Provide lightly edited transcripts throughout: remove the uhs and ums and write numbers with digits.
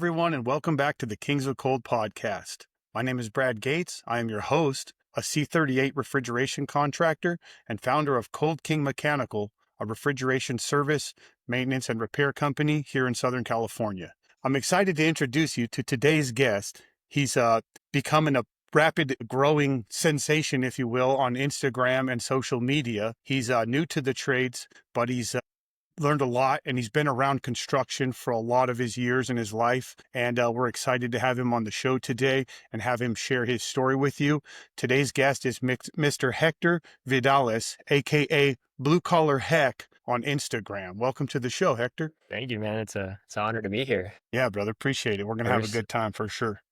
everyone, and welcome back to the Kings of Cold podcast. My name is Brad Gates. I am your host, a C38 refrigeration contractor and founder of Cold King Mechanical, a refrigeration service, maintenance, and repair company here in Southern California. I'm excited to introduce you to today's guest. He's becoming a rapid growing sensation, if you will, on Instagram and social media. He's new to the trades, but he's learned a lot, and he's been around construction for a lot of his years in his life, and we're excited to have him on the show today and have him share his story with you. Today's guest is Mr. Hector Vidales, aka Blue Collar Heck on Instagram. Welcome to the show, Hector. Thank you, man. It's an honor to be here. Yeah, brother, appreciate it. We're gonna have a good time for sure.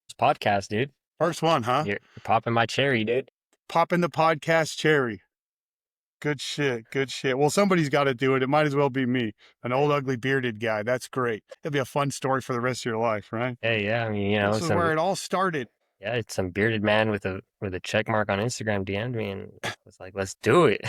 This podcast, dude. First one, huh? You're popping my cherry, dude. Popping the podcast cherry. Good shit. Good shit. Well, somebody's got to do it. It might as well be me, an old, ugly, bearded guy. That's great. It'll be a fun story for the rest of your life, right? Hey, yeah. I mean, this is where it all started. Yeah, it's some bearded man with a check mark on Instagram DM'd me, and was like, let's do it.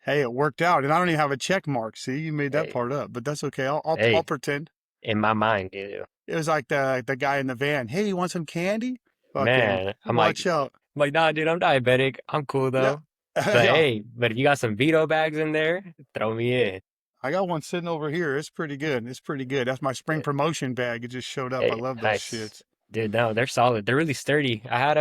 Hey, it worked out, and I don't even have a check mark. See, you made that part up, but that's okay. I'll pretend. In my mind, dude. It was like the guy in the van. Hey, you want some candy? Man, watch out. I'm like, nah, dude, I'm diabetic. I'm cool though. Yeah. But hey, but if you got some Vito bags in there, throw me in. I got one sitting over here. It's pretty good. That's my spring promotion bag. It just showed up. Hey, I love those shits. Dude, no, they're solid. They're really sturdy. I had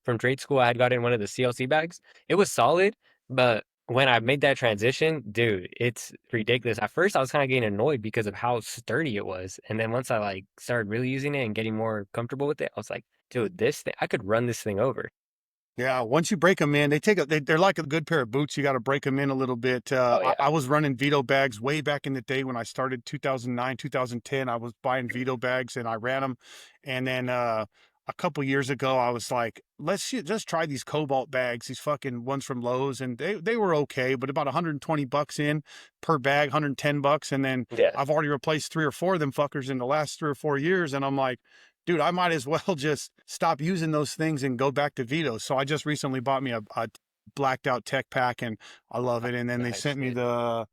from trade school, I had got in one of the CLC bags. It was solid, but when I made that transition, dude, it's ridiculous. At first, I was kind of getting annoyed because of how sturdy it was, and then once I started really using it and getting more comfortable with it, I was like, dude, this thing, I could run this thing over. Yeah, once you break them in, they're like a good pair of boots. You got to break them in a little bit. I was running Vito bags way back in the day when I started 2009, 2010. I was buying Vito bags and I ran them. And then a couple years ago, I was like, let's just try these Cobalt bags, these fucking ones from Lowe's. And they were okay, but about $120 in per bag, $110. And then I've already replaced 3 or 4 of them fuckers in the last 3 or 4 years. And I'm like, dude, I might as well just stop using those things and go back to Vito. So I just recently bought me a blacked out tech pack and I love it. And then they sent me the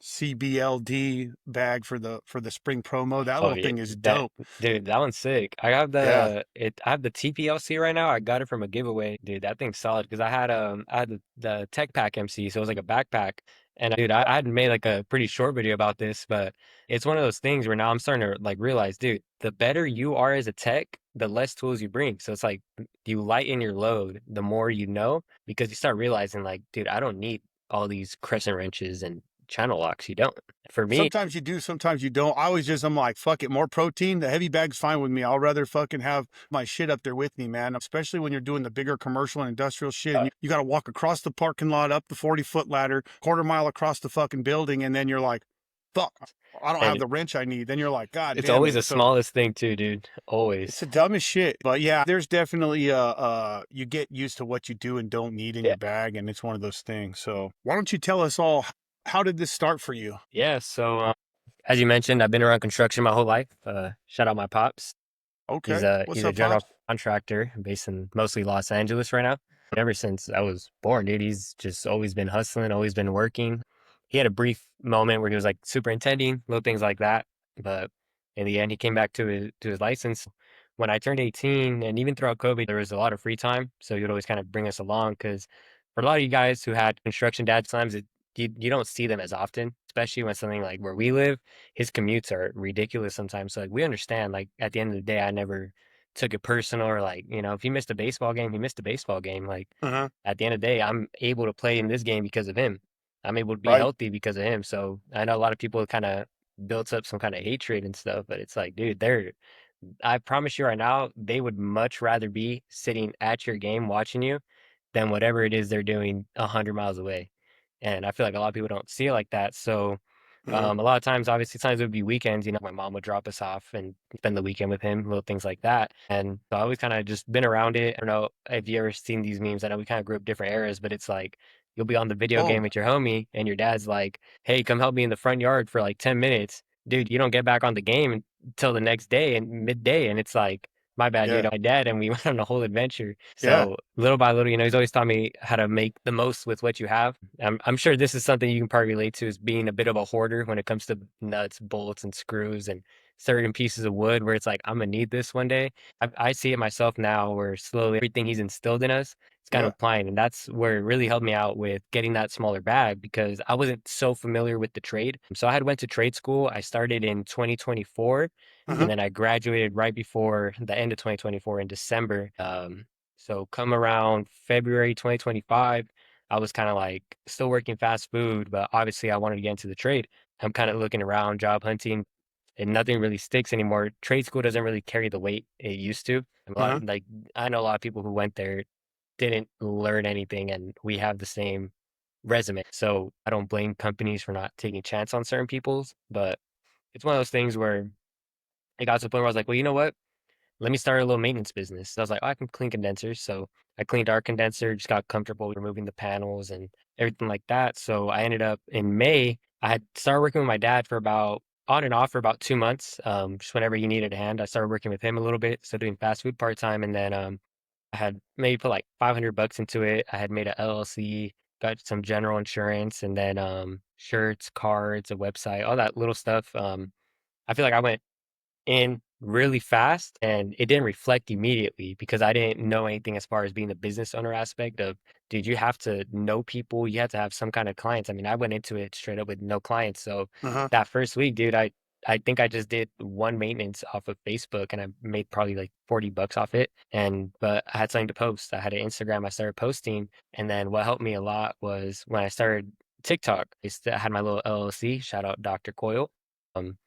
CBLD bag for the spring promo. That little thing is dope. Dude, that one's sick. I have I have the TPLC right now. I got it from a giveaway. Dude, that thing's solid because I had the tech pack MC, so it was like a backpack. And dude, I had made like a pretty short video about this, but it's one of those things where now I'm starting to realize, dude, the better you are as a tech, the less tools you bring. So it's like you lighten your load, the more you know, because you start realizing dude, I don't need all these crescent wrenches and channel locks. You don't. For me, sometimes you do, sometimes you don't. I'm like, fuck it, more protein. The heavy bag's fine with me. I'll rather fucking have my shit up there with me, man. Especially when you're doing the bigger commercial and industrial shit. You got to walk across the parking lot, up the 40-foot ladder, quarter mile across the fucking building, and then you're like, fuck, I don't have the wrench I need. Then you're like, God, it's always the smallest thing too, dude. Always. It's the dumbest shit. But yeah, there's definitely you get used to what you do and don't need in your bag, and it's one of those things. So why don't you tell us all, how did this start for you? Yeah, so as you mentioned, I've been around construction my whole life. Shout out my pops. Okay. He's a general contractor based in mostly Los Angeles right now. Ever since I was born, dude, he's just always been hustling, always been working. He had a brief moment where he was superintending, little things like that. But in the end, he came back to his license. When I turned 18, and even throughout COVID, there was a lot of free time. So he would always kind of bring us along because for a lot of you guys who had construction dad slams, you don't see them as often, especially when something like where we live, his commutes are ridiculous sometimes. So we understand, at the end of the day, I never took it personal or if he missed a baseball game, he missed a baseball game. At the end of the day, I'm able to play in this game because of him. I'm able to be healthy because of him. So I know a lot of people kind of built up some kind of hatred and stuff, but it's like, dude, I promise you right now, they would much rather be sitting at your game watching you than whatever it is they're doing 100 miles away. And I feel like a lot of people don't see it like that. So a lot of times, obviously, sometimes it would be weekends. My mom would drop us off and spend the weekend with him, little things like that. And so I always kind of just been around it. I don't know if you ever seen these memes. I know we kind of grew up different eras, but it's like you'll be on the video game with your homie and your dad's like, hey, come help me in the front yard for 10 minutes. Dude, you don't get back on the game until the next day and midday. And it's like, my bad, dude, Yeah. my dad, and we went on a whole adventure. Yeah. So little by little, he's always taught me how to make the most with what you have. I'm sure this is something you can probably relate to, is being a bit of a hoarder when it comes to nuts, bolts, and screws and certain pieces of wood where it's like, I'm gonna need this one day. I see it myself now where slowly everything he's instilled in us, it's kind of Yeah. applying. And that's where it really helped me out with getting that smaller bag because I wasn't so familiar with the trade. So I had went to trade school. I started in 2024 Hmm. and then I graduated right before the end of 2024 in December. So come around February 2025, I was kind of like still working fast food, but obviously I wanted to get into the trade. I'm kind of looking around, job hunting, and nothing really sticks anymore. Trade school doesn't really carry the weight it used to. Hmm. Like I know a lot of people who went there didn't learn anything, and we have the same resume. So I don't blame companies for not taking a chance on certain people's, but it's one of those things where it got to the point where I was like, well, you know what? Let me start a little maintenance business. So I was like, oh, I can clean condensers. So I cleaned our condenser, just got comfortable removing the panels and everything like that. So I ended up in May, I had started working with my dad for about on and off for about 2 months. Just whenever he needed a hand, I started working with him a little bit. So doing fast food part time. And then I had maybe put like $500 into it. I had made a LLC, got some general insurance, and then shirts, cards, a website, all that little stuff. I feel like I went in really fast and it didn't reflect immediately because I didn't know anything as far as being the business owner aspect of, dude, you have to know people, you have to have some kind of clients. I mean, I went into it straight up with no clients. So Uh-huh. that first week, dude, I think I just did one maintenance off of Facebook and I made probably like $40 off it. And but I had something to post. I had an Instagram, I started posting. And then what helped me a lot was when I started TikTok, I had my little LLC, shout out Dr. Coyle. Um,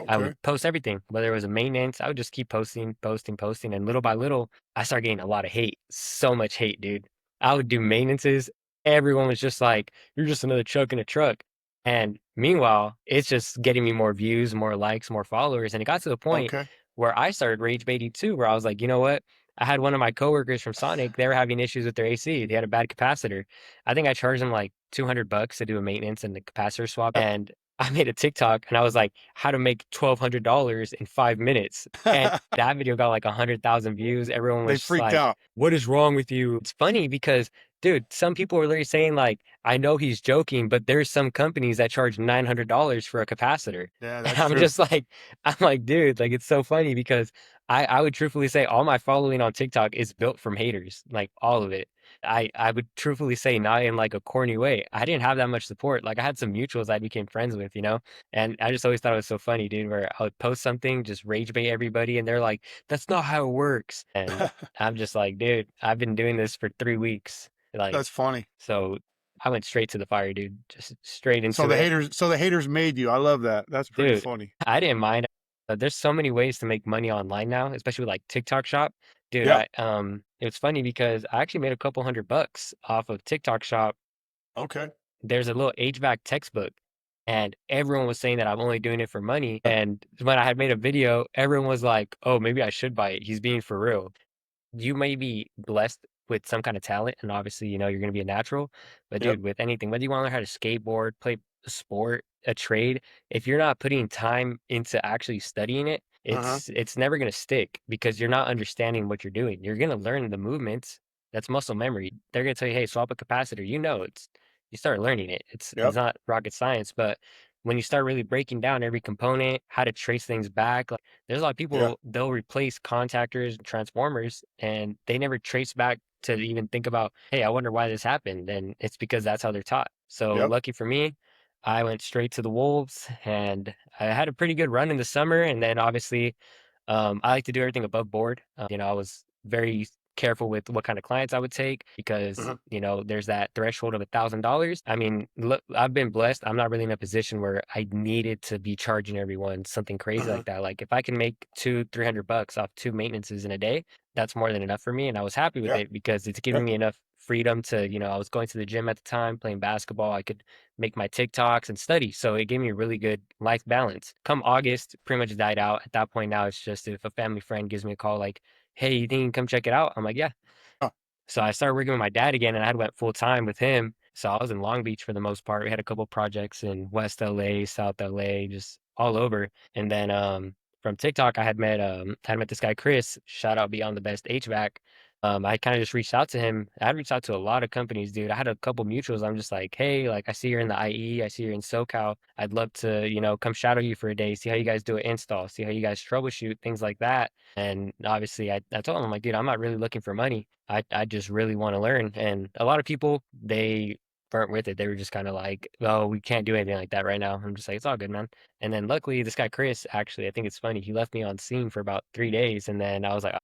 I would Okay. post everything, whether it was a maintenance, I would just keep posting, posting, posting. And little by little, I started getting a lot of hate. So much hate, dude. I would do maintenances. Everyone was just like, you're just another truck in a truck. And meanwhile, it's just getting me more views, more likes, more followers. And it got to the point Okay. where I started rage baiting too, where I was like, you know what? I had one of my coworkers from Sonic, they were having issues with their AC. They had a bad capacitor. I think I charged them like $200 to do a maintenance and the capacitor swap. And I made a TikTok and I was like, how to make $1,200 in 5 minutes. And that video got like 100,000 views. Everyone They was just freaked like, out. what is wrong with you? It's funny because, dude, some people were literally saying, like, I know he's joking, but there's some companies that charge $900 for a capacitor. Yeah, And that's true. I'm like, dude, like, it's so funny because I would truthfully say all my following on TikTok is built from haters, like all of it. I would truthfully say not in like a corny way. I didn't have that much support. Like I had some mutuals I became friends with, and I just always thought it was so funny, dude, where I would post something, just rage bait everybody, and they're like, that's not how it works. And I'm just like, dude, I've been doing this for 3 weeks. Like, That's funny. so I went straight to the fire, dude, just straight So into the it. haters, so the haters made you. I love that. That's pretty Dude, funny. I didn't mind. There's so many ways to make money online now, especially with like TikTok Shop. Dude, Yeah. it was funny because I actually made a couple $100 off of TikTok Shop. Okay. There's a little HVAC textbook, and everyone was saying that I'm only doing it for money. And when I had made a video, everyone was like, "Oh, maybe I should buy it. He's being for real." You may be blessed with some kind of talent, and obviously, you're going to be a natural. But Yep. dude, with anything, whether you want to learn how to skateboard, play a sport, a trade, if you're not putting time into actually studying it, Uh-huh. it's never going to stick because you're not understanding what you're doing. You're going to learn the movements. That's muscle memory. They're going to tell you, "Hey, swap a capacitor." It's you start learning it. It's Yep. not rocket science, but when you start really breaking down every component, how to trace things back, like there's a lot of Yeah. people, they'll replace contactors and transformers and they never trace back to even think about, hey, I wonder why this happened. And it's because that's how they're taught. So Yep. lucky for me, I went straight to the Wolves and I had a pretty good run in the summer. And then obviously, I like to do everything above board. I was very careful with what kind of clients I would take because, Uh-huh. there's that threshold of $1,000. I mean, look, I've been blessed. I'm not really in a position where I needed to be charging everyone something crazy Uh-huh. like that. Like if I can make 300 bucks off two maintenances in a day, that's more than enough for me. And I was happy with Yeah. it because it's Yeah. giving me enough freedom to, I was going to the gym at the time, playing basketball. I could make my TikToks and study. So it gave me a really good life balance. Come August, pretty much died out. At that point now, it's just if a family friend gives me a call like, hey, you think you can come check it out? I'm like, yeah. Huh. So I started working with my dad again and I had went full time with him. So I was in Long Beach for the most part. We had a couple projects in West LA, South LA, just all over. And then from TikTok, I had met this guy Chris. Shout out Beyond the Best HVAC. I kind of just reached out to him. I had reached out to a lot of companies, dude. I had a couple mutuals. I'm just like, hey, like I see you're in the IE, I see you're in SoCal. I'd love to, come shadow you for a day, see how you guys do an install, see how you guys troubleshoot, things like that. And obviously, I told him, I'm like, dude, I'm not really looking for money. I just really want to learn. And a lot of people, they weren't with it. They were just kind of like, oh, we can't do anything like that right now. I'm just like, it's all good, man. And then luckily, this guy Chris, actually, I think it's funny. He left me on scene for about 3 days, and then I was like,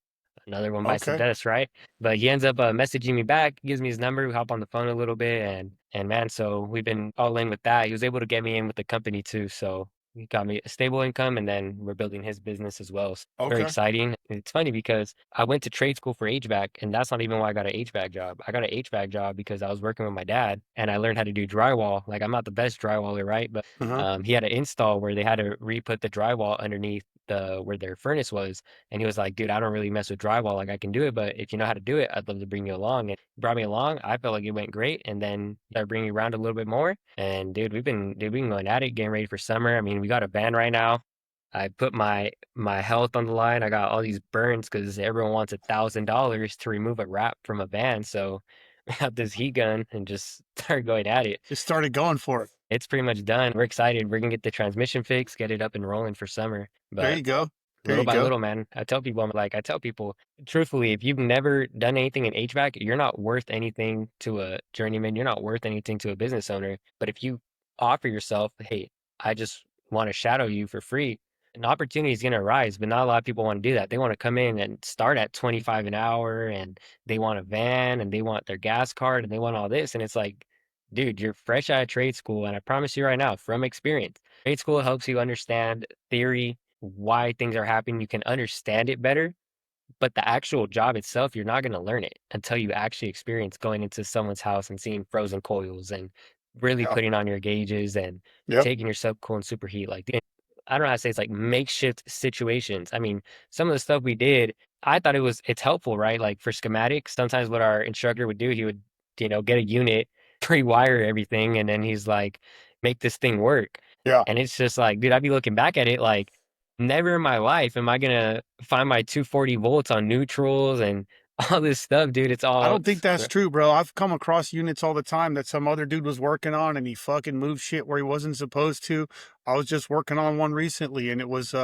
another one bites the Okay. dust, right? But he ends up messaging me back, gives me his number, we hop on the phone a little bit, and man, so we've been all in with that. He was able to get me in with the company too, so he got me a stable income, and then we're building his business as well. So very Okay. exciting. It's funny because I went to trade school for HVAC, and that's not even why I got an HVAC job. I got an HVAC job because I was working with my dad, and I learned how to do drywall. Like I'm not the best drywaller, right? But Uh-huh. he had an install where they had to re-put the drywall underneath the where their furnace was, and he was like, dude, I don't really mess with drywall. Like I can do it, but if you know how to do it, I'd love to bring you along. And he brought me along. I felt like it went great. And then I bring you around a little bit more. And dude, we've been going at it, getting ready for summer. I mean, we got a van right now. I put my health on the line. I got all these burns because everyone wants $1,000 to remove a wrap from a van. So we got this heat gun and just started going at it. Just started going for it. It's pretty much done. We're excited. We're gonna get the transmission fixed, get it up and rolling for summer. There But you go. There little you by go. little, man. I tell people, truthfully, if you've never done anything in HVAC, you're not worth anything to a journeyman. You're not worth anything to a business owner. But if you offer yourself, hey, I just want to shadow you for free, an opportunity is going to arise. But not a lot of people want to do that. They want to come in and start at 25 an hour, and they want a van, and they want their gas card, and they want all this. And it's like, dude, you're fresh out of trade school. And I promise you right now, from experience, trade school helps you understand theory, why things are happening. You can understand it better, but the actual job itself, you're not going to learn it until you actually experience going into someone's house and seeing frozen coils and really Yeah. putting on your gauges and Yep. taking your subcool and superheat. Like, I don't know how to say, it's like makeshift situations. I mean, some of the stuff we did, I thought it's helpful, right? Like for schematics, sometimes what our instructor would do, he would, get a unit, pre-wire everything, and then he's like, make this thing work. Yeah. And it's just like, dude, I'd be looking back at it like, never in my life am I gonna find my 240 volts on neutrals and all this stuff, dude. It's I all don't think that's true, bro. I've come across units all the time that some other dude was working on and he fucking moved shit where he wasn't supposed to. I was just working on one recently and it was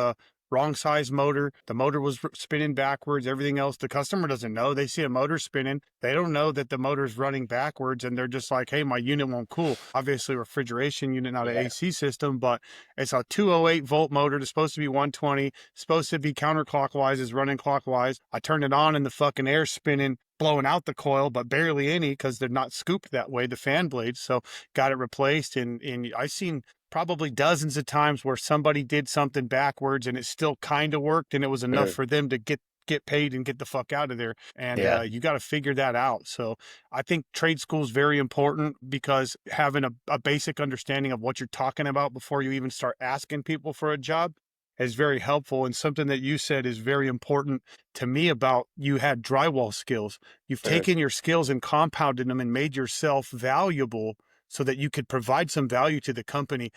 wrong size motor. The motor was spinning backwards, everything else. The customer doesn't know. They see a motor spinning. They don't know that the motor's running backwards and they're just like, hey, my unit won't cool. Obviously, refrigeration unit, not an yeah, AC system, but it's a 208 volt motor. It's supposed to be 120, supposed to be counterclockwise, is running clockwise. I turned it on and the fucking air's spinning, blowing out the coil, but barely any because they're not scooped that way, the fan blades. So got it replaced. And I've seen probably dozens of times where somebody did something backwards and it still kind of worked and it was enough mm, for them to get paid and get the fuck out of there. And yeah, you got to figure that out. So I think trade school is very important because having a basic understanding of what you're talking about before you even start asking people for a job is very helpful. And something that you said is very important to me about you had drywall skills. You've mm, taken your skills and compounded them and made yourself valuable so that you could provide some value to the company.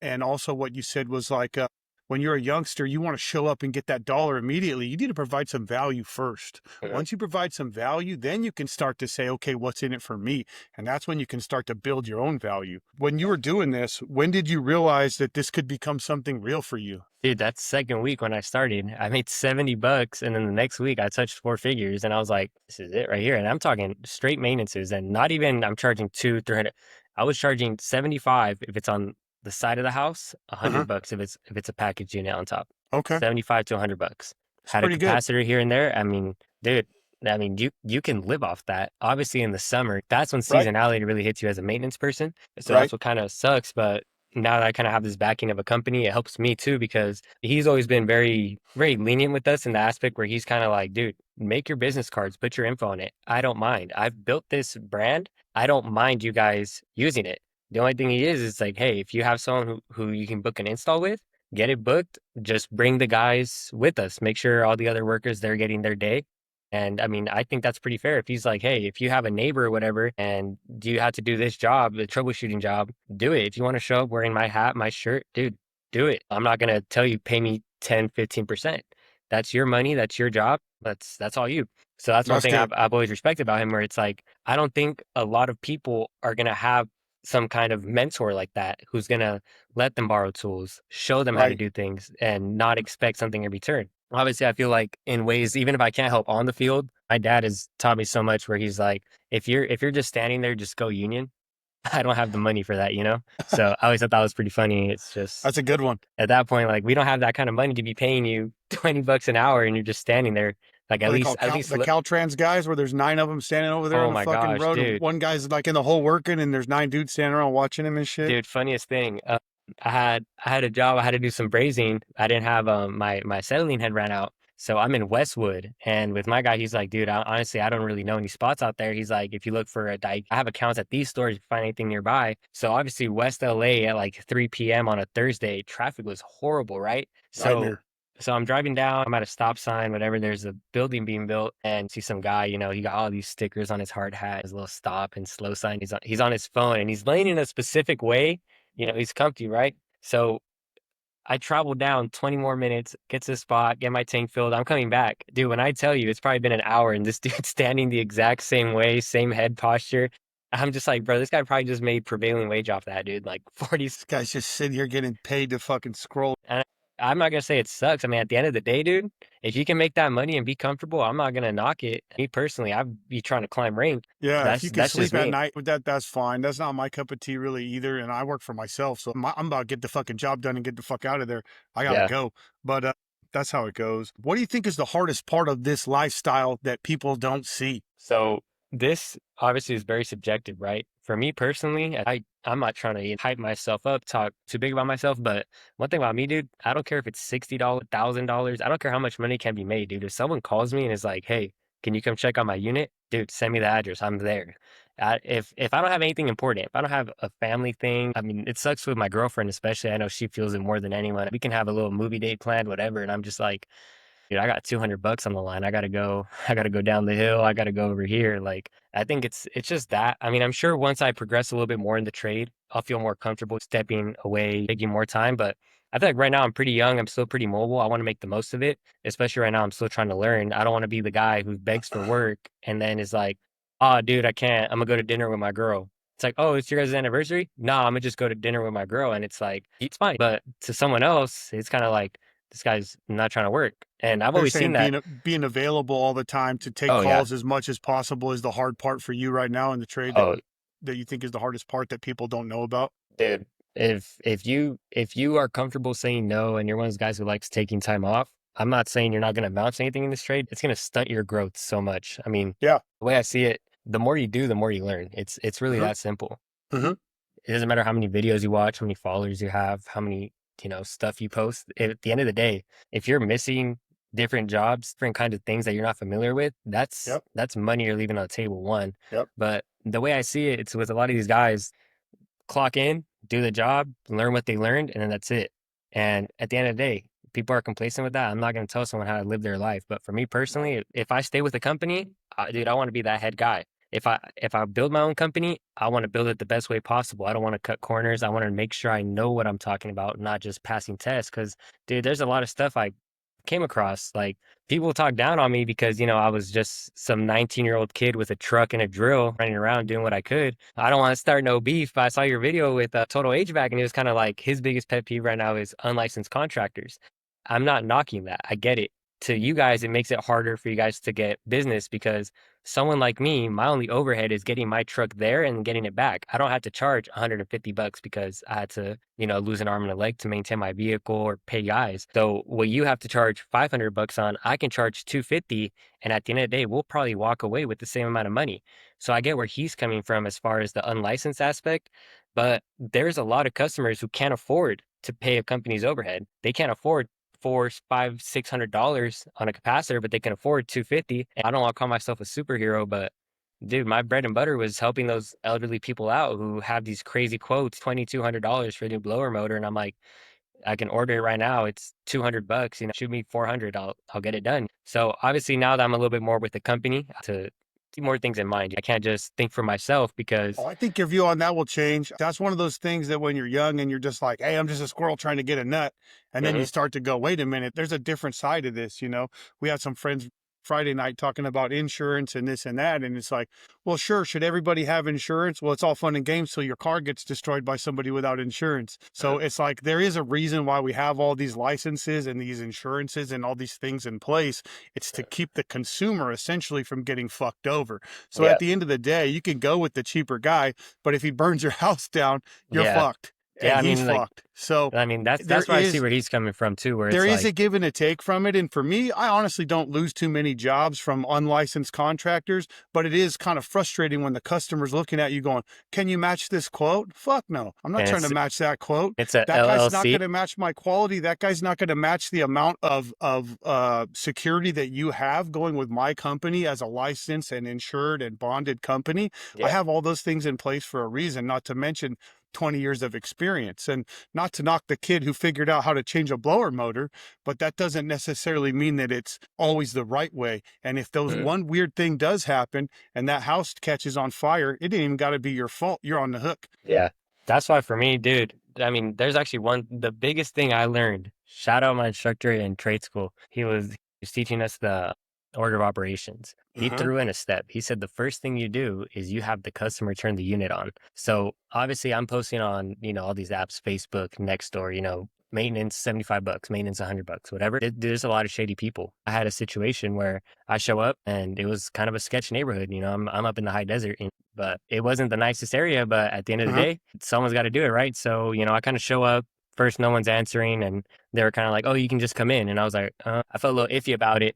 And also what you said was like, when you're a youngster, you want to show up and get that dollar immediately. You need to provide some value first. mm. Once you provide some value, then you can start to say, okay, what's in it for me? And that's when you can start to build your own value. When you were doing this, when did you realize that this could become something real for you? Dude, that second week when I started, I made $70, and then the next week I touched four figures, and I was like, "This is it right here." And I'm talking straight maintenances, and not even I'm charging 300. I was charging 75 if it's on the side of the house, Uh-huh. $100 if it's a package unit on top, Okay. 75 to $100. It's Had a pretty good. capacitor here and there. I mean, dude, you can live off that. Obviously, in the summer, that's when Right. seasonality really hits you as a maintenance person. So Right. that's what kind of sucks. But now that I kind of have this backing of a company, it helps me too because he's always been very, very lenient with us in the aspect where he's kind of like, dude, make your business cards, put your info on it. I don't mind. I've built this brand. I don't mind you guys using it. The only thing he is like, hey, if you have someone who you can book an install with, get it booked. Just bring the guys with us. Make sure all the other workers, they're getting their day. And I mean, I think that's pretty fair. If he's like, hey, if you have a neighbor or whatever, and do you have to do this job, the troubleshooting job, do it. If you want to show up wearing my hat, my shirt, dude, do it. I'm not going to tell you, pay me 10, 15%. That's your money, that's your job, that's all you. So that's one That's thing good. I've always respected about him, where it's like, I don't think a lot of people are gonna have some kind of mentor like that who's gonna let them borrow tools, show them how to Right. do things, and not expect something in return. Obviously, I feel like in ways, even if I can't help on the field, my dad has taught me so much where he's like, if you're just standing there, just go union. I don't have the money for that, you know? So I always thought that was pretty funny. It's just That's a good one. at that point, like we don't have that kind of money to be paying you 20 bucks an hour and you're just standing there. Like What they call at least The Caltrans guys, where there's 9 of them standing over there on oh the my fucking gosh, road, and dude. one guy's like in the hole working, and there's 9 dudes standing around watching him and shit. Dude, funniest thing. I had a job. I had to do some brazing. I didn't have my acetylene had ran out, so I'm in Westwood. And with my guy, he's like, dude, honestly, I don't really know any spots out there. He's like, if you look for a dike, I have accounts at these stores. If you find anything nearby. So obviously, West LA at like 3 p.m. on a Thursday, traffic was horrible, right? So Nightmare. so I'm driving down. I'm at a stop sign, whatever. There's a building being built, and see some guy. He got all these stickers on his hard hat, his little stop and slow sign. He's on his phone, and he's laying in a specific way. He's comfy, right? So I traveled down 20 more minutes, get to the spot, get my tank filled. I'm coming back. Dude, when I tell you it's probably been an hour and this dude's standing the exact same way, same head posture. I'm just like, bro, this guy probably just made prevailing wage off that, dude. Like 40. This guy's just sitting here getting paid to fucking scroll. And I'm not gonna say it sucks. I mean, at the end of the day, dude, if you can make that money and be comfortable, I'm not gonna knock it. Me personally, I'd be trying to climb rank. Yeah, if That's you can that's just sleep at me. night with that, that's fine. That's not my cup of tea really either. And I work for myself, so I'm about to get the fucking job done and get the fuck out of there. I gotta Yeah. go. But that's how it goes. What do you think is the hardest part of this lifestyle that people don't see? So this obviously is very subjective, right? For me personally, I'm not trying to hype myself up, talk too big about myself, but one thing about me, dude, I don't care if it's $60, $1,000. I don't care how much money can be made, dude. If someone calls me and is like, "Hey, can you come check on my unit?" Dude, send me the address. I'm there. If I don't have anything important, if I don't have a family thing, I mean, it sucks with my girlfriend, especially. I know she feels it more than anyone. We can have a little movie date planned, whatever, and I'm just like, dude, I got 200 bucks on the line. I gotta go. I gotta go down the hill. I gotta go over here. Like, I think it's just that. I mean, I'm sure once I progress a little bit more in the trade, I'll feel more comfortable stepping away, taking more time. But I feel like right now I'm pretty young. I'm still pretty mobile. I want to make the most of it. Especially right now, I'm still trying to learn. I don't want to be the guy who begs for work and then is like, "Oh, dude, I can't. I'm gonna go to dinner with my girl." It's like, "Oh, it's your guys' anniversary?" No, I'm gonna just go to dinner with my girl, and it's like it's fine. But to someone else, it's kind of like this guy's not trying to work. And I've They're always seen saying that. being available all the time to take Oh yeah. calls as much as possible is the hard part for you right now in the trade Oh, that you think is the hardest part that people don't know about. dude. If you are comfortable saying no and you're one of those guys who likes taking time off, I'm not saying you're not going to amount to anything in this trade. It's going to stunt your growth so much. I mean, Yeah. the way I see it, the more you do, the more you learn. It's really Hmm. that simple. Hmm. It doesn't matter how many videos you watch, how many followers you have, how many, stuff you post. At the end of the day, if you're missing different jobs, different kinds of things that you're not familiar with, that's Yep. that's money you're leaving on the table, one. Yep. But the way I see it, it's with a lot of these guys, clock in, do the job, learn what they learned, and then that's it. And at the end of the day, people are complacent with that. I'm not going to tell someone how to live their life. But for me No. personally, if I stay with a company, dude, I want to be that head guy. If I build my own company, I want to build it the best way possible. I don't want to cut corners. I want to make sure I know what I'm talking about, not just passing tests. Because, dude, there's a lot of stuff I came across. Like people talk down on me because, I was just some 19-year-old kid with a truck and a drill running around doing what I could. I don't want to start no beef, but I saw your video with Total HVAC and it was kind of like his biggest pet peeve right now is unlicensed contractors. I'm not knocking that. I get it. To you guys, it makes it harder for you guys to get business because someone like me, my only overhead is getting my truck there and getting it back. I don't have to charge 150 bucks because I had to, lose an arm and a leg to maintain my vehicle or pay guys. So what you have to charge 500 bucks on, I can charge 250, and at the end of the day, we'll probably walk away with the same amount of money. So I get where he's coming from as far as the unlicensed aspect, but there's a lot of customers who can't afford to pay a company's overhead. They can't afford four, five, $600 on a capacitor, but they can afford 250. And I don't want to call myself a superhero, but dude, my bread and butter was helping those elderly people out who have these crazy quotes, $2,200 for a new blower motor. And I'm like, I can order it right now. It's 200 bucks, shoot me 400. I'll get it done. So obviously now that I'm a little bit more with the company to keep more things in mind. I can't just think for myself because Oh, I think your view on that will change. That's one of those things that when you're young and you're just like, hey, I'm just a squirrel trying to get a nut. And then you Mhm. start to go, wait a minute, there's a different side of this. We had some friends Friday night talking about insurance and this and that. And it's like, well, sure, should everybody have insurance? Well, it's all fun and games till your car gets destroyed by somebody without insurance. So it's like there is a reason why we have all these licenses and these insurances and all these things in place. It's to keep the consumer essentially from getting fucked over. So yeah, at the end of the day, you can go with the cheaper guy, but if he burns your house down, you're yeah, fucked yeah. and he's fucked. So I mean, there that's where I see is where he's coming from too, where there it's is like, a give and a take from it. And for me, I honestly don't lose too many jobs from unlicensed contractors, but it is kind of frustrating when the customer's looking at you going, can you match this quote? Fuck no. I'm not and trying to match that quote. it's a That guy's not LLC. going to match my quality. That guy's not going to match the amount of security that you have going with my company as a licensed and insured and bonded company. I Yeah. have all those things in place for a reason, not to mention 20 years of experience. And not to knock the kid who figured out how to change a blower motor, but that doesn't necessarily mean that it's always the right way. And if those Mhm. one weird thing does happen and that house catches on fire, it didn't even got to be your fault. You're on the hook. Yeah. That's why for me, dude, I mean, there's actually the biggest thing I learned. Shout out my instructor in trade school. He was teaching us the order of operations. He Uh-huh. threw in a step. He said the first thing you do is you have the customer turn the unit on. So obviously I'm posting on, all these apps, Facebook, Nextdoor, maintenance 75 bucks, maintenance 100 bucks, whatever. There's a lot of shady people. I had a situation where I show up and it was kind of a sketch neighborhood. I'm up in the high desert, but it wasn't the nicest area. But at the end of the Uh-huh. day, someone's got to do it, right? So, I kind of show up. First, no one's answering, and they were kind of like, "Oh, you can just come in." And I was like, I felt a little iffy about it.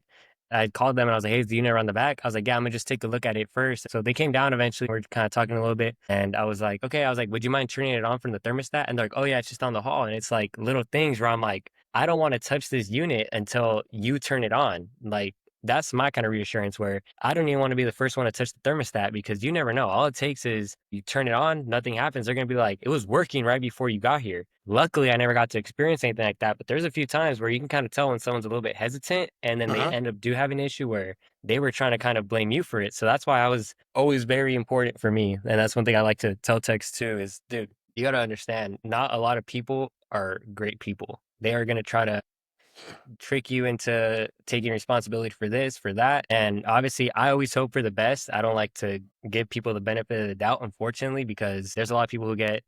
I called them and I was like, "Hey, is the unit around the back?" I was like, "Yeah, I'm gonna just take a look at it first." So they came down eventually. We are kind of talking a little bit, and I was like, "Okay." I was like, "Would you mind turning it on from the thermostat?" And they're like, "Oh yeah, it's just down the hall." And it's like little things where I'm like, I don't want to touch this unit until you turn it on. Like that's my kind of reassurance where I don't even want to be the first one to touch the thermostat because you never know. All it takes is you turn it on, nothing happens. They're going to be like, it was working right before you got here. Luckily, I never got to experience anything like that, but there's a few times where you can kind of tell when someone's a little bit hesitant and then they Uh-huh. end up do have an issue where they were trying to kind of blame you for it. So that's why I was always very important for me. And that's one thing I like to tell techs too is, dude, you got to understand, not a lot of people are great people. They are going to try to trick you into taking responsibility for this, for that. And obviously, I always hope for the best. I don't like to give people the benefit of the doubt, unfortunately, because there's a lot of people who get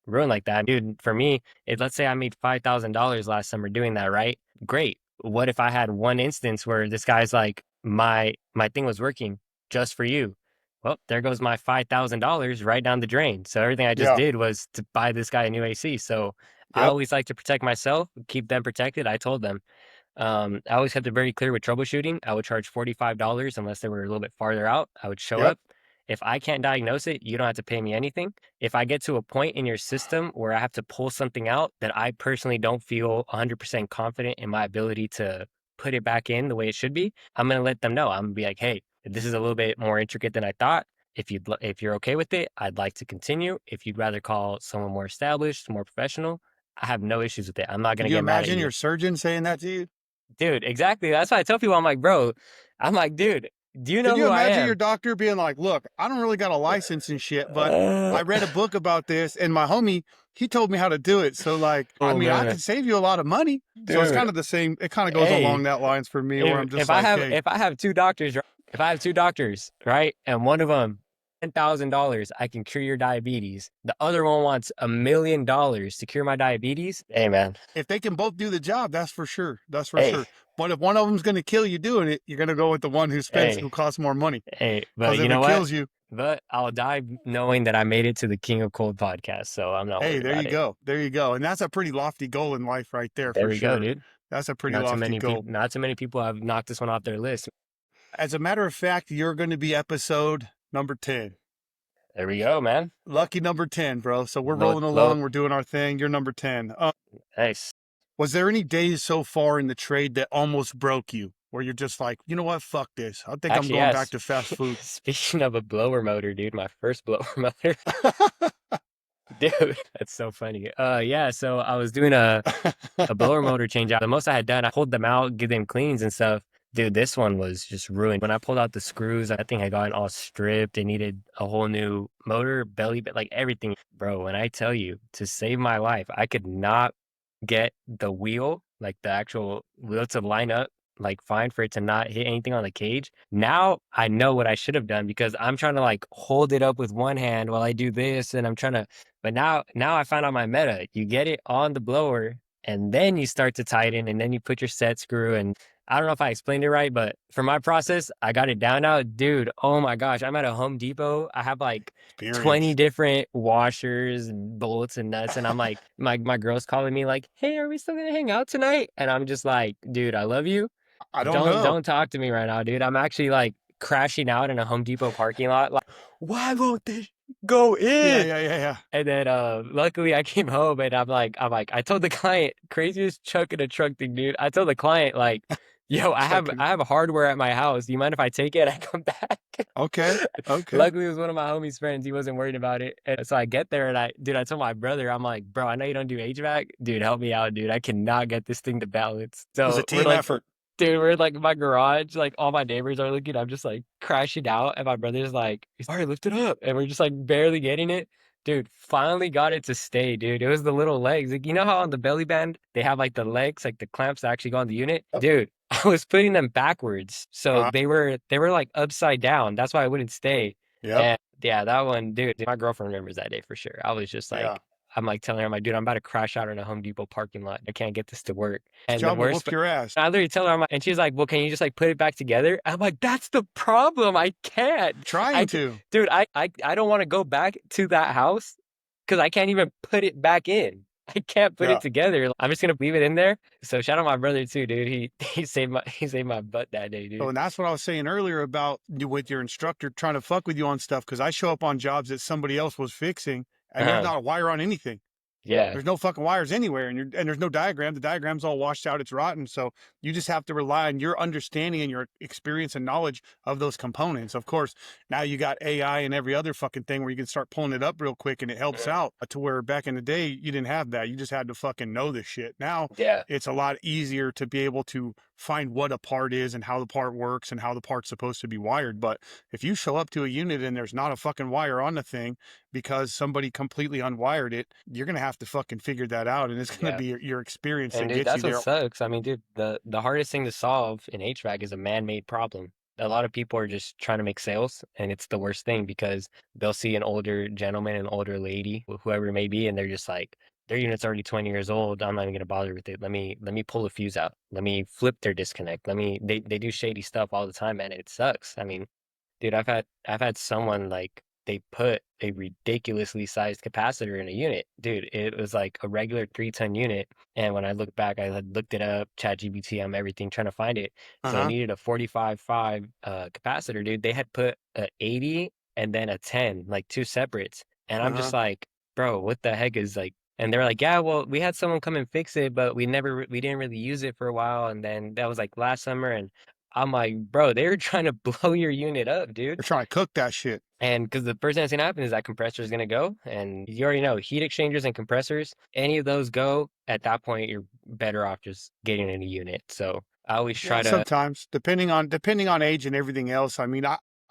ruined like that. Dude, for me, let's say I made $5,000 last summer doing that, right? Great. What if I had one instance where this guy's like, my thing was working just for you? Well, there goes my $5,000 right down the drain. So everything I just Yeah. did was to buy this guy a new AC. So I Yep. always like to protect myself, keep them protected. I told them I always kept it very clear with troubleshooting. I would charge $45 unless they were a little bit farther out. I would show Yep. up. If I can't diagnose it, you don't have to pay me anything. If I get to a point in your system where I have to pull something out that I personally don't feel 100% confident in my ability to put it back in the way it should be, I'm going to let them know. I'm going to be like, hey, this is a little bit more intricate than I thought. If you're okay with it, I'd like to continue. If you'd rather call someone more established, more professional, I have no issues with it. I'm not Can going to you get mad at imagine you. your surgeon saying that to you? Dude, exactly. That's why I tell people, I'm like, bro, I'm like, dude, do you Can know you who I imagine your am? doctor being like, look, I don't really got a license and shit, but Uh, I read a book about this and my homie, he told me how to do it. So like, I oh mean, I man, could save you a lot of money. So it's dude. kind of the same. It kind of goes Hey, along that lines for me where if I'm just if I like, have hey, if I have two doctors, right? If I have two doctors, right, and one of them $10,000, I can cure your diabetes. The other one wants $1 million to cure my diabetes. Hey, man. if they can both do the job, that's for sure. That's for Hey, sure. But if one of them's going to kill you doing it, you're going to go with the one hey, who costs more money. hey. But Because you if know it what? kills you, But I'll die knowing that I made it to the King of Cold podcast, so I'm not hey, worried there you about it. go. There you go. And that's a pretty lofty goal in life right there There for we go, sure. dude. That's a pretty lofty goal. Not too many people have knocked this one off their list. As a matter of fact, you're going to be episode number 10. There we go, man. Lucky number 10, bro. So we're Low, rolling low, along. We're doing our thing. You're number 10. nice. Was there any days so far in the trade that almost broke you where you're just like, you know what? Fuck this. I think I'm Actually, going back yes. to fast food. Speaking of a blower motor, dude, my first blower motor, dude, that's so funny. Yeah, so I was doing a blower motor change out. The most I had done, I pulled them out, give them cleans and stuff. Dude, this one was just ruined. When I pulled out the screws, that thing had gotten all stripped. It needed a whole new motor, belly, but like everything. Bro, when I tell you to save my life, I could not get the wheel, like the actual wheel to line up, like fine for it to not hit anything on the cage. Now I know what I should have done because I'm trying to like hold it up with one hand while I do this and I'm trying to, but now I found out my meta. You get it on the blower and then you start to tighten and then you put your set screw and I don't know if I explained it right, but for my process, I got it down now. Dude, oh my gosh, I'm at a Home Depot. I have like 20 Experience. different washers and bolts and nuts. And I'm like, my girl's calling me like, hey, are we still gonna hang out tonight? And I'm just like, dude, I love you. I don't Don't know. don't talk to me right now, dude. I'm actually like crashing out in a Home Depot parking lot. Like, why won't they go Yeah, in? yeah, yeah, yeah. And then luckily I came home and I told the client, craziest chuck in a truck thing, dude. I told the client like, yo, Chucking. I have hardware at my house. Do you mind if I take it? I come back. Okay, okay. Luckily it was one of my homie's friends. He wasn't worried about it. And so I get there and I told my brother, I'm like, bro, I know you don't do HVAC. Dude, help me out, dude. I cannot get this thing to balance. It was a So we're team like, effort. dude, we're like in my garage, like all my neighbors are looking. I'm just like crashing out, and my brother's like, "All right, lift it up," and we're just like barely getting it. Dude, finally got it to stay, dude. It was the little legs. Like, you know how on the belly band they have like the legs, like the clamps that actually go on the unit? Yep. Dude, I was putting them backwards. So Uh, they were like upside down. That's why I wouldn't stay. yep. And yeah, that one, dude, my girlfriend remembers that day for sure. I was just Yeah. like, I'm like telling her, I'm like, dude, I'm about to crash out in a Home Depot parking lot. I can't get this to work. His And the job to worst whoop your ass. I literally tell her, I'm like, and she's like, well, can you just like put it back together? I'm like, that's the problem. I can't. Trying I can, to. dude, I don't want to go back to that house because I can't even put it back in. I can't put Yeah. it together. I'm just gonna leave it in there. So shout out my brother too, dude. He saved my butt that day, So, dude. and that's what I was saying earlier about you with your instructor trying to fuck with you on stuff because I show up on jobs that somebody else was fixing and there's Uh-huh. not a wire on anything. Yeah, There's no fucking wires anywhere, and there's no diagram. The diagram's all washed out. It's rotten. So you just have to rely on your understanding and your experience and knowledge of those components. Of course, now you got AI and every other fucking thing where you can start pulling it up real quick and it helps mhm, out. To where back in the day you didn't have that. You just had to fucking know this shit. Now yeah, it's a lot easier to be able to find what a part is and how the part works and how the part's supposed to be wired. But if you show up to a unit and there's not a fucking wire on the thing, because somebody completely unwired it, you're gonna have to fucking figure that out, and it's gonna yeah. be your experience And that dude, gets you that's what there. sucks. I mean, dude, the hardest thing to solve in HVAC is a man-made problem. A lot of people are just trying to make sales, and it's the worst thing because they'll see an older gentleman, an older lady, whoever it may be, and they're just like, their unit's already 20 years old. I'm not even gonna bother with it. Let me pull a fuse out. Let me flip their disconnect. They do shady stuff all the time, man. It sucks. I mean, dude, I've had someone like they put a ridiculously sized capacitor in a unit. Dude, it was like a regular 3-ton unit. And when I look back, I had looked it up, ChatGPT, everything, trying to find it. Uh So it huh. needed a 45.5 capacitor, dude. They had put a 80 and then a 10, like two separates. And Uh I'm huh. just like, bro, what the heck is like, and they're like, yeah, well, we had someone come and fix it, but we didn't really use it for a while. And then that was like last summer. And I'm like, bro, they were trying to blow your unit up, dude. They're trying to cook that shit. And because the first thing that's gonna happen is that compressor is gonna go, and you already know heat exchangers and compressors, any of those go, at that point you're better off just getting a new unit. So I always Yeah, try to, sometimes depending on age and everything else. I mean,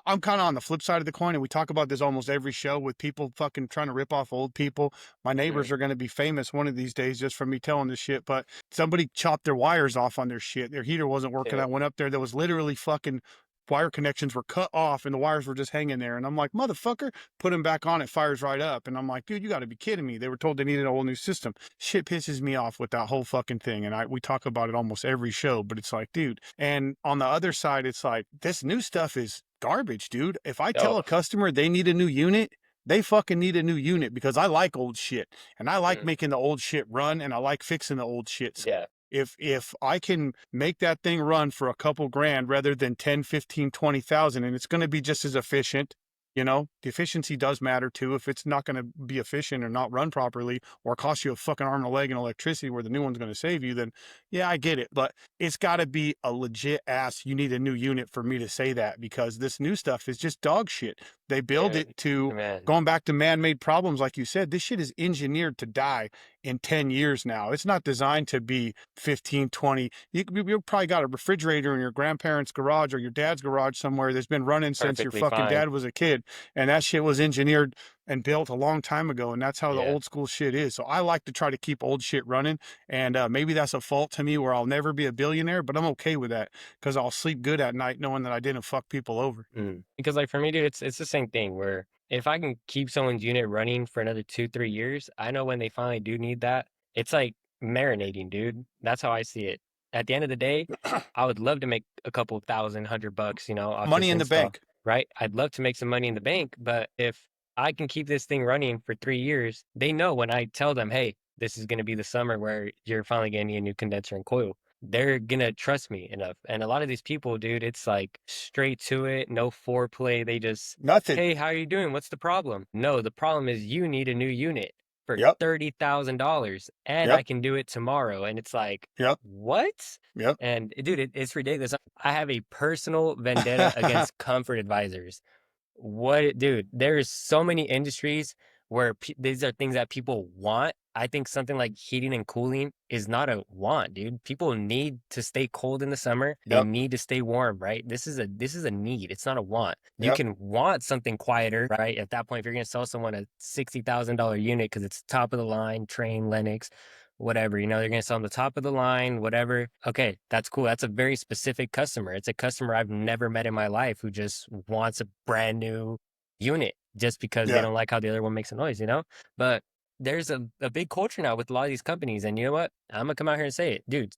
I'm kind of on the flip side of the coin, and we talk about this almost every show with people fucking trying to rip off old people. My mm, neighbors are going to be famous one of these days just from me telling this shit. But somebody chopped their wires off on their shit. Their heater wasn't working. yeah, I went up there. There was literally fucking wire connections were cut off and the wires were just hanging there. And I'm like, motherfucker, put them back on. It fires right up. And I'm like, dude, you got to be kidding me. They were told they needed a whole new system. Shit pisses me off with that whole fucking thing. And we talk about it almost every show, but it's like, dude. And on the other side, it's like, this new stuff is garbage, dude. If I tell oh, a customer they need a new unit, they fucking need a new unit because I like old shit and I like mm, making the old shit run and I like fixing the old shit. So yeah, if I can make that thing run for a couple grand rather than 10, 15, 20,000, and it's going to be just as efficient, the efficiency does matter too. If it's not going to be efficient or not run properly or cost you a fucking arm and a leg and electricity where the new one's going to save you, then yeah, I get it. But it's got to be a legit ass, you need a new unit for me to say that because this new stuff is just dog shit. They build yeah, it to, man, going back to man-made problems, like you said, this shit is engineered to die. in 10 years now. It's not designed to be 15, 20. You probably got a refrigerator in your grandparents' garage or your dad's garage somewhere that's been running since your Perfectly fucking fine. dad was a kid. And that shit was engineered and built a long time ago. And that's how the Yeah. old school shit is. So I like to try to keep old shit running. And maybe that's a fault to me where I'll never be a billionaire, but I'm okay with that because I'll sleep good at night knowing that I didn't fuck people over. Because like for me, dude, it's the same thing where if I can keep someone's unit running for another 2, 3 years, I know when they finally do need that, it's like marinating, dude. That's how I see it. At the end of the day, I would love to make a couple thousand, $100, off Money this in the install, bank. right? I'd love to make some money in the bank, but if I can keep this thing running for 3 years, they know when I tell them, hey, this is going to be the summer where you're finally getting a new condenser and coil, they're gonna trust me enough. And a lot of these people, dude, it's like straight to it, no foreplay. They just, Nothing. hey, how are you doing? What's the problem? No, the problem is you need a new unit for Yep. $30,000 and I Yep. can do it tomorrow. And it's like, Yep. what? Yep. And dude, it's ridiculous. I have a personal vendetta against comfort advisors. What, dude, there's so many industries where these are things that people want. I think something like heating and cooling is not a want, dude. People need to stay cold in the summer. They Yep. need to stay warm, right? This is a need. It's not a want. You Yep. can want something quieter, right? At that point, if you're gonna sell someone a $60,000 unit because it's top of the line, Train, Lennox, whatever, they're gonna sell them the top of the line, whatever. Okay, that's cool. That's a very specific customer. It's a customer I've never met in my life who just wants a brand new unit just because they Yeah. don't like how the other one makes a noise. But there's a big culture now with a lot of these companies. And you know what? I'm gonna come out here and say it. Dude,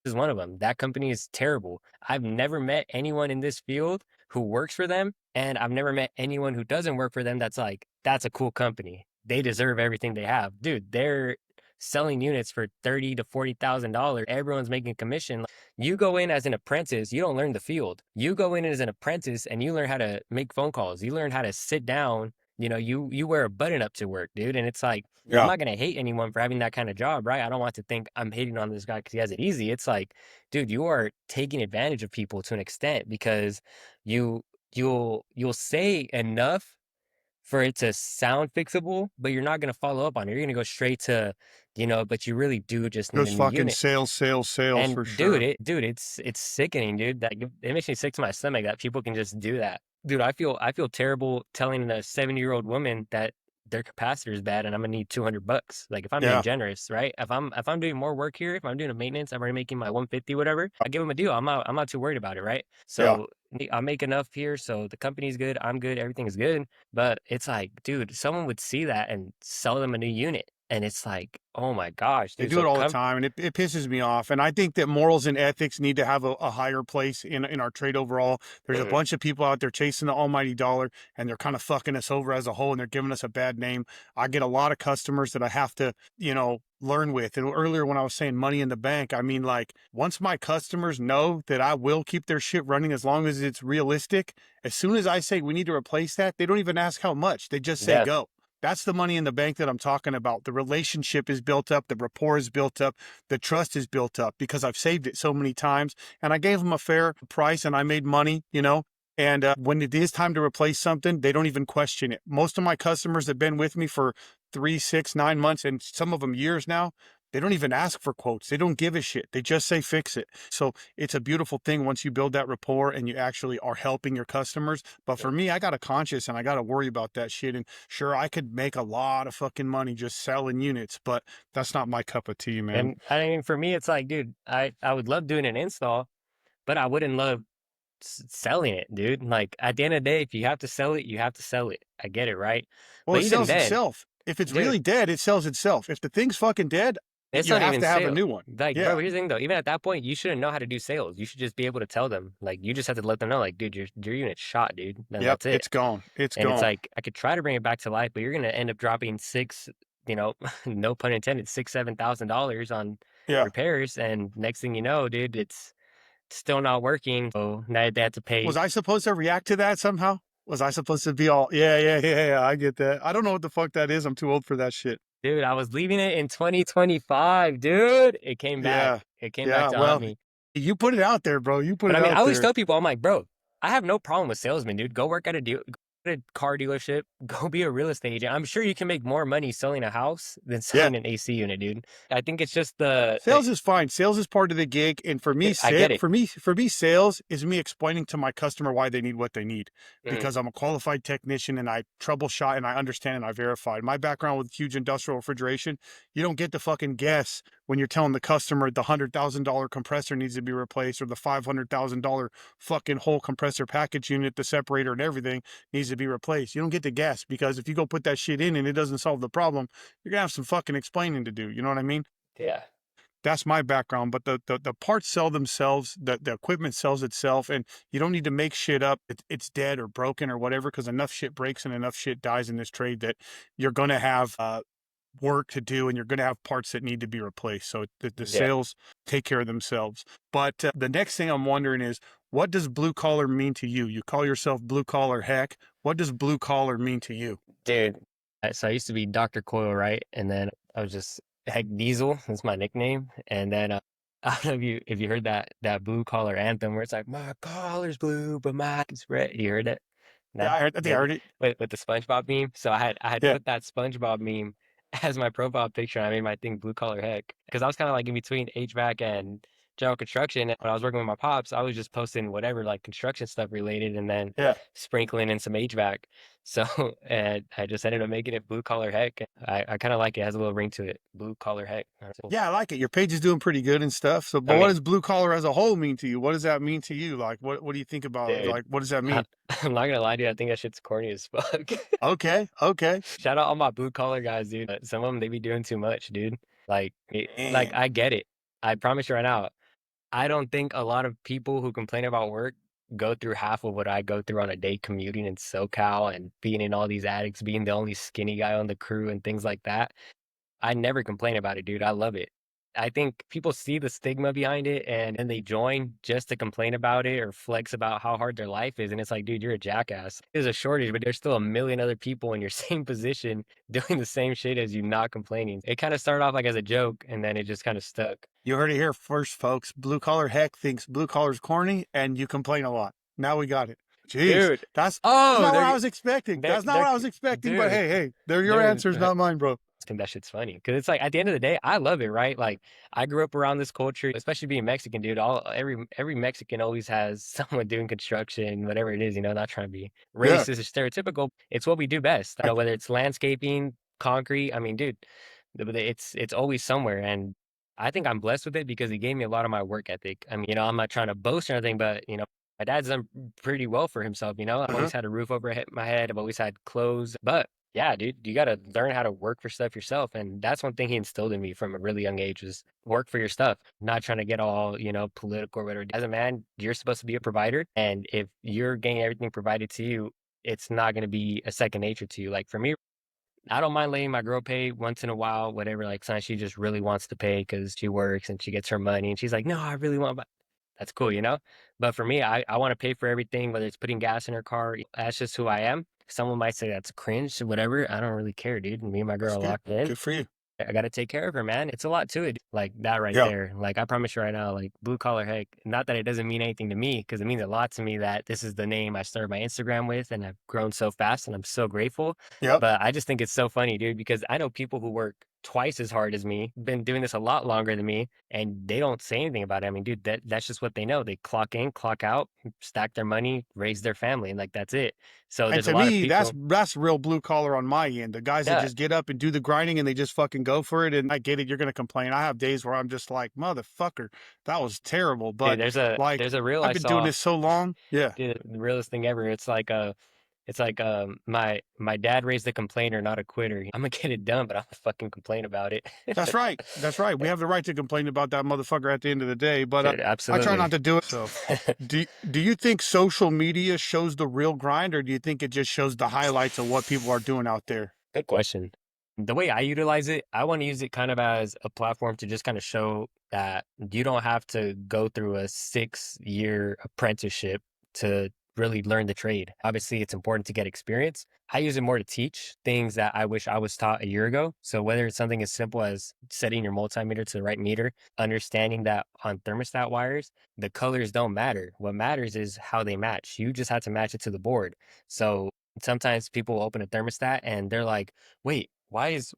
this is one of them. That company is terrible. I've never met anyone in this field who works for them, and I've never met anyone who doesn't work for them that's like, that's a cool company. They deserve everything they have. Dude, they're selling units for $30,000 to $40,000. Everyone's making commission. You go in as an apprentice, you don't learn the field. You go in as an apprentice and you learn how to make phone calls. You learn how to sit down. You wear a button up to work, dude. And it's like, I'm Yeah. not gonna hate anyone for having that kind of job, right? I don't want to think I'm hating on this guy because he has it easy. It's like, dude, you are taking advantage of people to an extent because you you'll say enough for it to sound fixable, but you're not gonna follow up on it. You're gonna go straight to, but you really do just need a Just new fucking unit. sales, sales, sales And for dude, sure. it's sickening, dude. That it makes me sick to my stomach that people can just do that. Dude, I feel terrible telling a 70-year-old woman that their capacitor is bad and I'm gonna need $200. Like if I'm being Yeah. generous, right? If I'm doing more work here, if I'm doing a maintenance, I'm already making my 150, whatever. I give them a deal. I'm not too worried about it, right? Yeah. So I make enough here, so the company's good, I'm good, everything is good. But it's like, dude, someone would see that and sell them a new unit. And it's like, oh my gosh, They dude. do it So all the come. time, and it pisses me off. And I think that morals and ethics need to have a higher place in our trade overall. There's a bunch of people out there chasing the almighty dollar, and they're kind of fucking us over as a whole, and they're giving us a bad name. I get a lot of customers that I have to, learn with. And earlier when I was saying money in the bank, I mean, like, once my customers know that I will keep their shit running as long as it's realistic, as soon as I say we need to replace that, they don't even ask how much. They just say Yeah. go. That's the money in the bank that I'm talking about. The relationship is built up, the rapport is built up, the trust is built up because I've saved it so many times and I gave them a fair price and I made money. And when it is time to replace something, they don't even question it. Most of my customers have been with me for 3, 6, 9 months, and some of them years now. They don't even ask for quotes. They don't give a shit. They just say fix it. So it's a beautiful thing once you build that rapport and you actually are helping your customers. But for me, I got a conscience and I got to worry about that shit. And sure, I could make a lot of fucking money just selling units, but that's not my cup of tea, man. And I mean, for me, it's like, dude, I would love doing an install, but I wouldn't love selling it, dude. Like at the end of the day, if you have to sell it, you have to sell it. I get it, right? Well, But it even sells then, itself. If it's dude, really dead, it sells itself. If the thing's fucking dead, it's you not have even to have a sale. new one. Like, bro, Yeah. here's the thing though. Even at that point, you shouldn't know how to do sales. You should just be able to tell them. Like, you just have to let them know, like, dude, your unit's shot, dude. Then Yep. that's it. It's gone. It's And it's gone. like I could try to bring it back to life, but you're gonna end up dropping six, no pun intended, $6,000, $7,000 on Yeah. repairs. And next thing you know, dude, it's still not working. So now they have to Was pay. I supposed to react to that somehow? Was I supposed to be all, yeah, yeah, yeah, yeah, I get that. I don't know what the fuck that is. I'm too old for that shit. Dude, I was leaving it in 2025, dude. It came back. Yeah. It came back Yeah. to haunt Well, me. you put it out there, bro. You put But it I mean, I out always there. tell people, I'm like, bro, I have no problem with salesmen, dude. Go work at a deal. a car dealership, go be a real estate agent. I'm sure you can make more money selling a house than Yeah. selling an AC unit, dude. I think it's just Sales is fine. Sales is part of the gig, and for me, I get it. sales is me explaining to my customer why they need what they need. Mhm. Because I'm a qualified technician and I troubleshoot and I understand and I verified. My background with huge industrial refrigeration, you don't get to fucking guess when you're telling the customer the $100,000 compressor needs to be replaced or the $500,000 fucking whole compressor package unit, the separator and everything needs to be replaced. You don't get to guess because if you go put that shit in and it doesn't solve the problem, you're gonna have some fucking explaining to do. You know what I mean? Yeah. That's my background, but the parts sell themselves, the equipment sells itself, and you don't need to make shit up. It's dead or broken or whatever, because enough shit breaks and enough shit dies in this trade that you're going to have work to do and you're going to have parts that need to be replaced. So the Yeah. sales take care of themselves. But the next thing I'm wondering is, what does blue collar mean to you? You call yourself blue collar heck. What does blue collar mean to you? Dude, so I used to be Dr. Coil, right? And then I was just Heck Diesel. That's my nickname. And then I don't know if you heard that blue collar anthem where it's like my collar's blue, but mine is red. You heard it? Yeah, No, I think I heard it. with the SpongeBob meme. So I had Yeah, put that SpongeBob meme as my profile picture. I made my thing blue collar heck because I was kind of like in between HVAC and general construction. And when I was working with my pops, I was just posting whatever like construction stuff related, and then yeah. sprinkling in some HVAC. So and I just ended up making it blue collar heck. I kind of like it. It has a little ring to it. Blue collar heck. That's cool. Yeah, I like it. Your page is doing pretty good and stuff. So, I but what mean, does blue collar as a whole mean to you? What does that mean to you? Like, what do you think about it? dude, Like, what does that I, mean? I'm not gonna lie to you. I think that shit's corny as fuck. Okay, okay. Shout out all my blue collar guys, dude. Some of them they be doing too much, dude. Like Damn. I get it. I promise you right now. I don't think a lot of people who complain about work go through half of what I go through on a day commuting in SoCal and being in all these attics, being the only skinny guy on the crew and things like that. I never complain about it, dude. I love it. I think people see the stigma behind it and they join just to complain about it or flex about how hard their life is. And it's like, dude, you're a jackass. There's a shortage, but there's still a million other people in your same position doing the same shit as you, not complaining. It kind of started off like as a joke and then it just kind of stuck. You heard it here first, folks. Blue collar heck thinks blue collar's corny, and you complain a lot. Now we got it. Jeez, Dude. that's Oh, not what I was expecting. they're, That's not they're, what I was expecting. But dude, hey, they're your dude. answers, not mine, bro. Think that shit's funny because it's like at the end of the day, I love it, right? Like I grew up around this culture, especially being Mexican, dude. Every Mexican always has someone doing construction, whatever it is, not trying to be Yeah, racist or stereotypical. It's what we do best. right. Whether it's landscaping, concrete. I mean, dude, it's always somewhere, and I think I'm blessed with it because it gave me a lot of my work ethic. I mean, I'm not trying to boast or anything, but my dad's done pretty well for himself. I've Uh-huh. always had a roof over my head. I've always had clothes, but yeah, dude, you got to learn how to work for stuff yourself. And that's one thing he instilled in me from a really young age was work for your stuff, not trying to get all, political or whatever. As a man, you're supposed to be a provider. And if you're getting everything provided to you, it's not going to be a second nature to you. Like for me, I don't mind letting my girl pay once in a while, whatever. Like sometimes she just really wants to pay because she works and she gets her money. And she's like, no, I really want, that's cool. But for me, I want to pay for everything, whether it's putting gas in her car. That's just who I am. Someone might say that's cringe, whatever. I don't really care, dude. Me and my That's girl are good. locked in. Good for you. I got to take care of her, man. It's a lot to it. Like that right Yeah. there. Like I promise you right now, like blue collar heck, not that it doesn't mean anything to me, because it means a lot to me that this is the name I started my Instagram with and I've grown so fast and I'm so grateful. Yep. But I just think it's so funny, dude, because I know people who work twice as hard as me, been doing this a lot longer than me, and they don't say anything about it. I mean, dude, that's just what they know. They clock in, clock out, stack their money, raise their family, and like that's it. So And there's a to lot of me, that's people. that's real blue collar on my end. The guys that Yeah, just get up and do the grinding and they just fucking go for it. And I get it, you're gonna complain. I have days where I'm just like, motherfucker, that was terrible. dude, But like, there's a reel I've I been doing saw. this so long. Yeah. Dude, the realest thing ever. It's like my dad raised a complainer, not a quitter. I'm gonna get it done, but I'm gonna fucking complain about it. That's right. That's right. We have the right to complain about that motherfucker at the end of the day, but Dude, I try not absolutely. to do it. So, do you think social media shows the real grind, or do you think it just shows the highlights of what people are doing out there? Good question. The way I utilize it, I want to use it kind of as a platform to just kind of show that you don't have to go through a 6-year apprenticeship to really learn the trade. Obviously, it's important to get experience. I use it more to teach things that I wish I was taught a year ago. So whether it's something as simple as setting your multimeter to the right meter, understanding that on thermostat wires, the colors don't matter. What matters is how they match. You just have to match it to the board. So Sometimes people will open a thermostat and they're like, "Wait, why is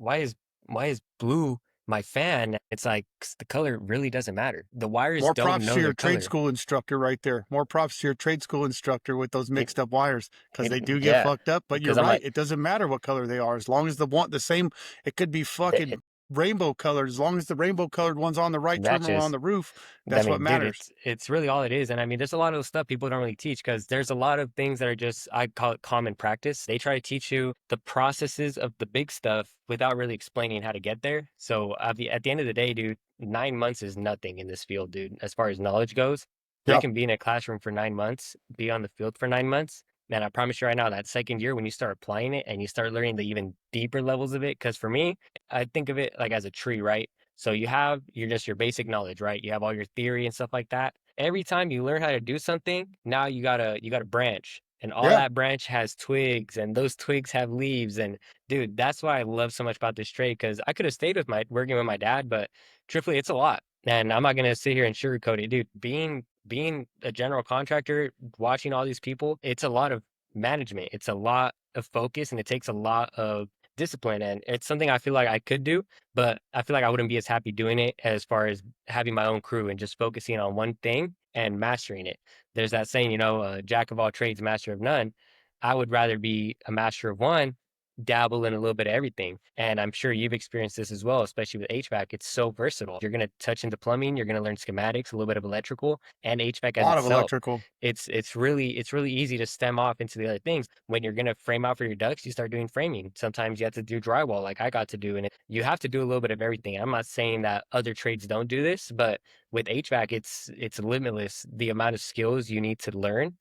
blue my fan?" It's like 'cause the color really doesn't matter. The wires More don't props know to their your trade color. school instructor right there. More props to your trade school instructor with those He, mixed up wires because he, they do get yeah, fucked up. But you're because I'm right. like, It doesn't matter what color they are as long as the same. It could be it fucking rainbow colored. As long as the rainbow colored one's on the right terminal on matches. the roof, I that's what mean, dude, matters. it's really all it is. And I mean, there's a lot of stuff people don't really teach because there's a lot of things that are just I call it common practice. They try to teach you the processes of the big stuff without really explaining how to get there. So at the end of the day, dude, 9 months is nothing in this field, dude. As far as knowledge goes, you Yeah. can be in a classroom for 9 months, be on the field for 9 months. And I promise you right now, that second year when you start applying it and you start learning the even deeper levels of it, because for me, I think of it like as a tree, right? So you have your basic knowledge, right? You have all your theory and stuff like that. Every time you learn how to do something, now you got a branch. And all Yeah. that branch has twigs and those twigs have leaves. And dude, that's why I love so much about this trade because I could have stayed with my working with my dad, but truthfully, it's a lot. And I'm not gonna sit here and sugarcoat it, dude. Being a general contractor, watching all these people, it's a lot of management. It's a lot of focus and it takes a lot of discipline. And it's something I feel like I could do, but I feel like I wouldn't be as happy doing it as far as having my own crew and just focusing on one thing and mastering it. There's that saying, jack of all trades, master of none. I would rather be a master of one, dabble in a little bit of everything. And I'm sure you've experienced this as well, especially with HVAC. It's so versatile. You're going to touch into plumbing, you're going to learn schematics, a little bit of electrical, and HVAC A as lot of itself. electrical. It's really easy to stem off into the other things. When you're gonna frame out for your ducts, you start doing framing. Sometimes you have to do drywall, like I got to do, and you have to do a little bit of everything. I'm not saying that other trades don't do this, but with HVAC, it's limitless the amount of skills you need to learn,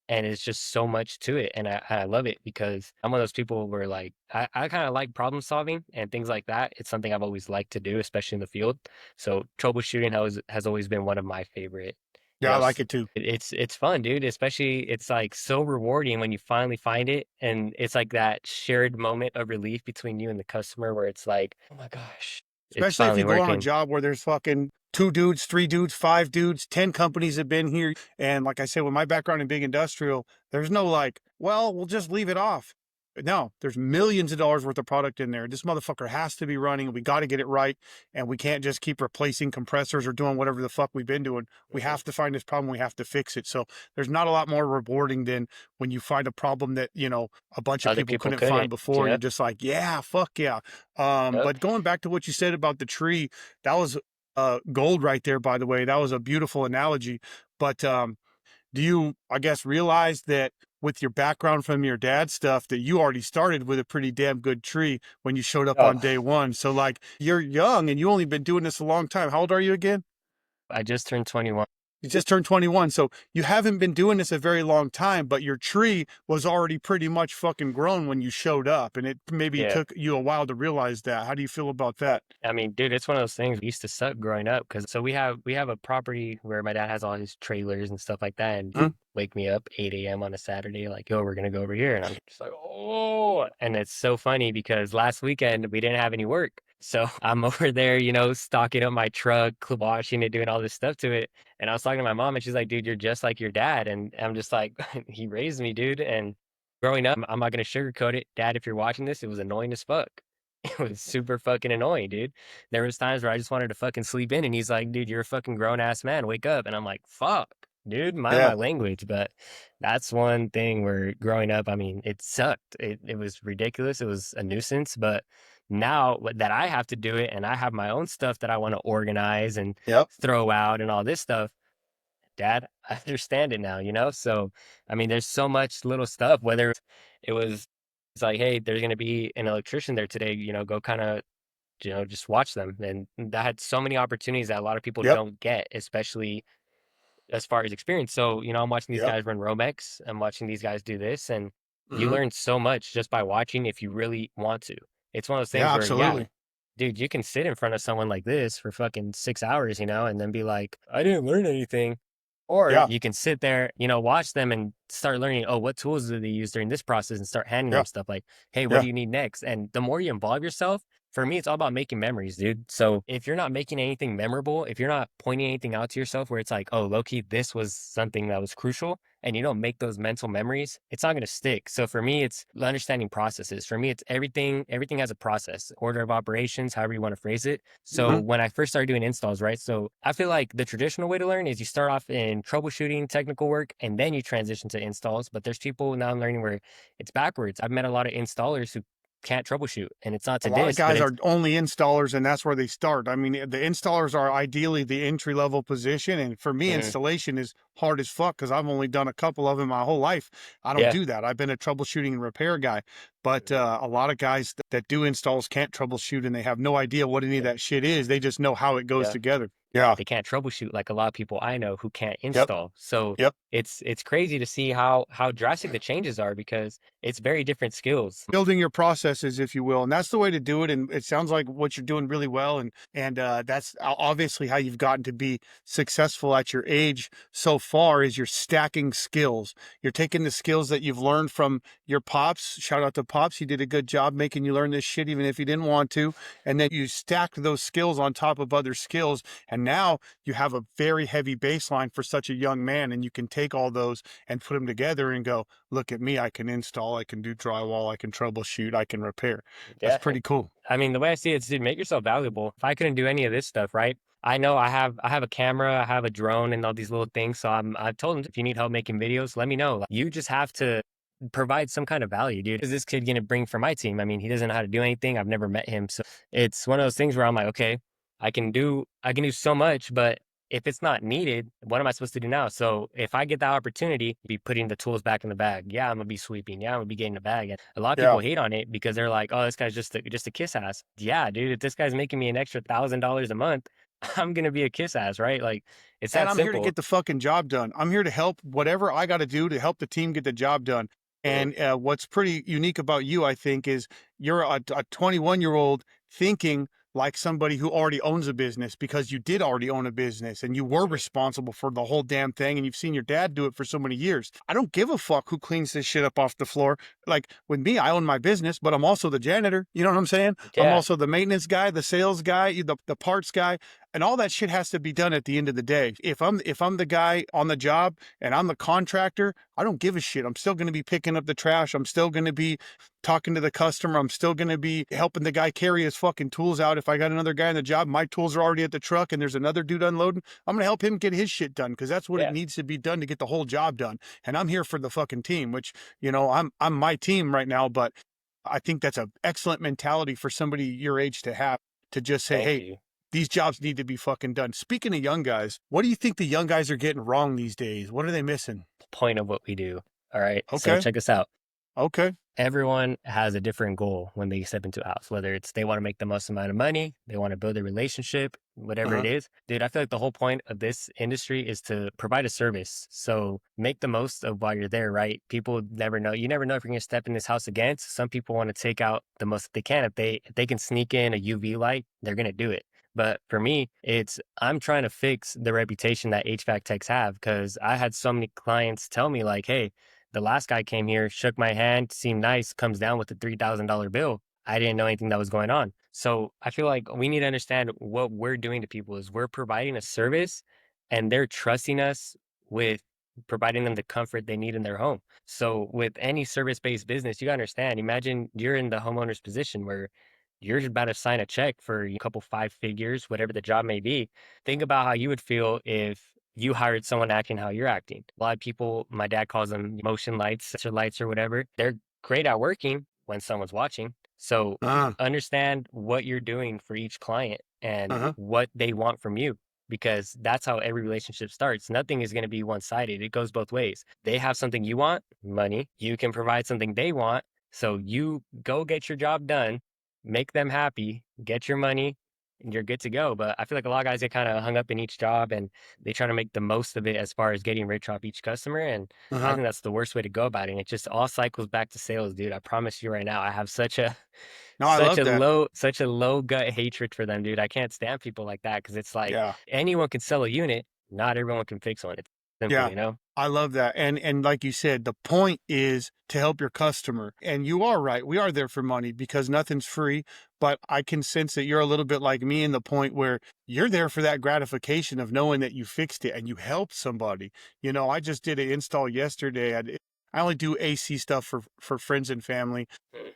and it's just so much to it. And I love it because I'm one of those people where like I kind of like problem solving and things like that. It's something I've always liked to do, especially in the field. So troubleshooting has always been one of my favorite. You Yeah, I know, like it too. it's fun, dude. Especially it's like so rewarding when you finally find it, and it's like that shared moment of relief between you and the customer, where it's like, oh my gosh, it's Especially if finally you go on a working. job where there's fucking 2 dudes, 3 dudes, 5 dudes, 10 companies have been here. And like I said, with my background in big industrial, there's no like, well, we'll just leave it off. No, there's millions of dollars worth of product in there. This motherfucker has to be running. We got to get it right. And we can't just keep replacing compressors or doing whatever the fuck we've been doing. We Mhm. have to find this problem. We have to fix it. So there's not a lot more rewarding than when you find a problem that, a bunch of Other people people couldn't find couldn't. before. You're Yep. just like, yeah, fuck yeah. Yep. But going back to what you said about the tree, that was gold right there, by the way. That was a beautiful analogy. But do you, I guess, realize that with your background from your dad's stuff, that you already started with a pretty damn good tree when you showed up Oh, on day one? So, like, you're young and you only been doing this a long time. How old are you again? I just turned 21. You just turned 21. So, you haven't been doing this a very long time, but your tree was already pretty much fucking grown when you showed up. And it maybe Yeah. took you a while to realize that. How do you feel about that? I mean, dude, it's one of those things that used to suck growing up because we have a property where my dad has all his trailers and stuff like that, and Hmm? he'd wake me up 8 a.m. on a Saturday, like, yo, we're gonna go over here, and I'm just like, oh, and it's so funny because last weekend we didn't have any work, so I'm over there, stocking up my truck, washing it, doing all this stuff to it, and I was talking to my mom, and she's like, dude, you're just like your dad, and I'm just like, he raised me, dude, and growing up, I'm not gonna sugarcoat it, Dad, if you're watching this, it was annoying as fuck. It was super fucking annoying, dude. There was times where I just wanted to fucking sleep in, and he's like, "Dude, you're a fucking grown ass man. Wake up." And I'm like, "Fuck, dude, mind Yeah. my language." But that's one thing where growing up, I mean, it sucked. It was ridiculous. It was a nuisance. But now that I have to do it, and I have my own stuff that I want to organize and Yep. throw out and all this stuff, Dad, I understand it now. So I mean, there's so much little stuff. Whether it was, it's like, hey, there's gonna be an electrician there today. Go kind of just watch them. And that had so many opportunities that a lot of people Yep. don't get, especially as far as experience. So, I'm watching these Yep. guys run Romex. I'm watching these guys do this, and you Hmm. learn so much just by watching if you really want to. It's one of those things Yeah, where, yeah, absolutely. dude, you can sit in front of someone like this for fucking 6 hours, and then be like, I didn't learn anything. Or Yeah. you can sit there, watch them and start learning, oh, what tools do they use during this process, and start handing Yeah. them stuff like, hey, what Yeah. do you need next? And the more you involve yourself, for me, it's all about making memories, dude. So if you're not making anything memorable, if you're not pointing anything out to yourself where it's like, oh, low key, this was something that was crucial, and you don't make those mental memories, it's not going to stick. So for me, it's understanding processes. For me, it's everything has a process, order of operations, however you want to phrase it. So Hmm. when I first started doing installs, right? So I feel like the traditional way to learn is you start off in troubleshooting, technical work, and then you transition to installs. But there's people now I'm learning where it's backwards. I've met a lot of installers who can't troubleshoot, and it's not A to lot of diss, but guys it's are only installers, and that's where they start. I mean, the installers are ideally the entry level position. And for me, mhm, installation is hard as fuck because I've only done a couple of them my whole life. I don't yeah, do that. I've been a troubleshooting and repair guy. But a lot of guys that do installs can't troubleshoot and they have no idea what any of yeah, that shit is. They just know how it goes yeah. together. Yeah. They can't troubleshoot like a lot of people I know who can't Yep. install. So Yep. it's crazy to see how drastic the changes are because it's very different skills. Building your processes, if you will, and that's the way to do it. And it sounds like what you're doing really well, and that's obviously how you've gotten to be successful at your age so far. Is you're stacking skills. You're taking the skills that you've learned from your pops. Shout out to pops, he did a good job making you learn this shit, even if you didn't want to. And then you stacked those skills on top of other skills, and now you have a very heavy baseline for such a young man. And you can take all those and put them together and go, look at me, I can install, I can do drywall, I can troubleshoot, I can repair. That's Yeah. pretty cool. I mean, the way I see it is, dude, make yourself valuable. If I couldn't do any of this stuff, right? I know I have a camera, I have a drone and all these little things. So I've told him if you need help making videos, let me know. Like, you just have to provide some kind of value, dude. Is this kid gonna bring for my team? I mean, he doesn't know how to do anything. I've never met him. So it's one of those things where I'm like, okay, I can do so much, but if it's not needed, what am I supposed to do now? So if I get that opportunity, be putting the tools back in the bag. Yeah, I'm gonna be sweeping. Yeah, I'm gonna be getting the bag. And a lot of Yeah. people hate on it because they're like, "Oh, this guy's just a kiss ass." Yeah, dude. If this guy's making me an extra $1,000 a month, I'm gonna be a kiss ass, right? Like it's And that I'm here to simple. get the fucking job done. I'm here to help whatever I got to do to help the team get the job done. Mhm. And what's pretty unique about you, I think, is you're a 21-year-old thinking like somebody who already owns a business because you did already own a business and you were responsible for the whole damn thing. And you've seen your dad do it for so many years. I don't give a fuck who cleans this shit up off the floor. Like with me, I own my business, but I'm also the janitor. You know what I'm saying? I'm Yeah, also the maintenance guy, the sales guy, the parts guy, and all that shit has to be done at the end of the day. If I'm the guy on the job and I'm the contractor, I don't give a shit. I'm still going to be picking up the trash. I'm still going to be talking to the customer. I'm still going to be helping the guy carry his fucking tools out. If I got another guy in the job, my tools are already at the truck and there's another dude unloading, I'm going to help him get his shit done because that's what it yeah. needs to be done to get the whole job done. And I'm here for the fucking team, which, I'm my team right now, but I think that's an excellent mentality for somebody your age to have, to just say, Thank hey, you. these jobs need to be fucking done. Speaking of young guys, what do you think the young guys are getting wrong these days? What are they missing? Point of what we do. All right. So Okay. check this out. Okay. Everyone has a different goal when they step into a house, whether it's they want to make the most amount of money, they want to build a relationship, whatever it Uh-huh. is. Dude, I feel like the whole point of this industry is to provide a service. So make the most of while you're there, right? People never know. You never know if you're going to step in this house again. So some people want to take out the most that they can. If they can sneak in a UV light, they're going to do it. But for me, it's I'm trying to fix the reputation that HVAC techs have because I had so many clients tell me like, hey, the last guy came here, shook my hand, seemed nice, comes down with a $3,000 bill. I didn't know anything that was going on. So I feel like we need to understand what we're doing to people is we're providing a service and they're trusting us with providing them the comfort they need in their home. So with any service-based business, you gotta understand, imagine you're in the homeowner's position where you're about to sign a check for a couple five figures, whatever the job may be. Think about how you would feel if you hired someone acting how you're acting. A lot of people, my dad calls them motion lights or lights or whatever. They're great at working when someone's watching. So Uh-huh. understand what you're doing for each client and Uh-huh. what they want from you because that's how every relationship starts. Nothing is going to be one sided. It goes both ways. They have something you want, money. You can provide something they want. So you go get your job done, make them happy, get your money, and you're good to go. But I feel like a lot of guys get kind of hung up in each job and they try to make the most of it as far as getting rich off each customer. And I Uh-huh. think that's the worst way to go about it. And it just all cycles back to sales, dude. I promise you right now, I have such a No, I love that. such a low gut hatred for them, dude. I can't stand people like that because it's like Yeah. anyone can sell a unit, not everyone can fix one. Simple, Yeah, you know? I love that. And like you said, the point is to help your customer. And you are right. We are there for money because nothing's free. But I can sense that you're a little bit like me in the point where you're there for that gratification of knowing that you fixed it and you helped somebody. You know, I just did an install yesterday. I only do AC stuff for friends and family. Mm.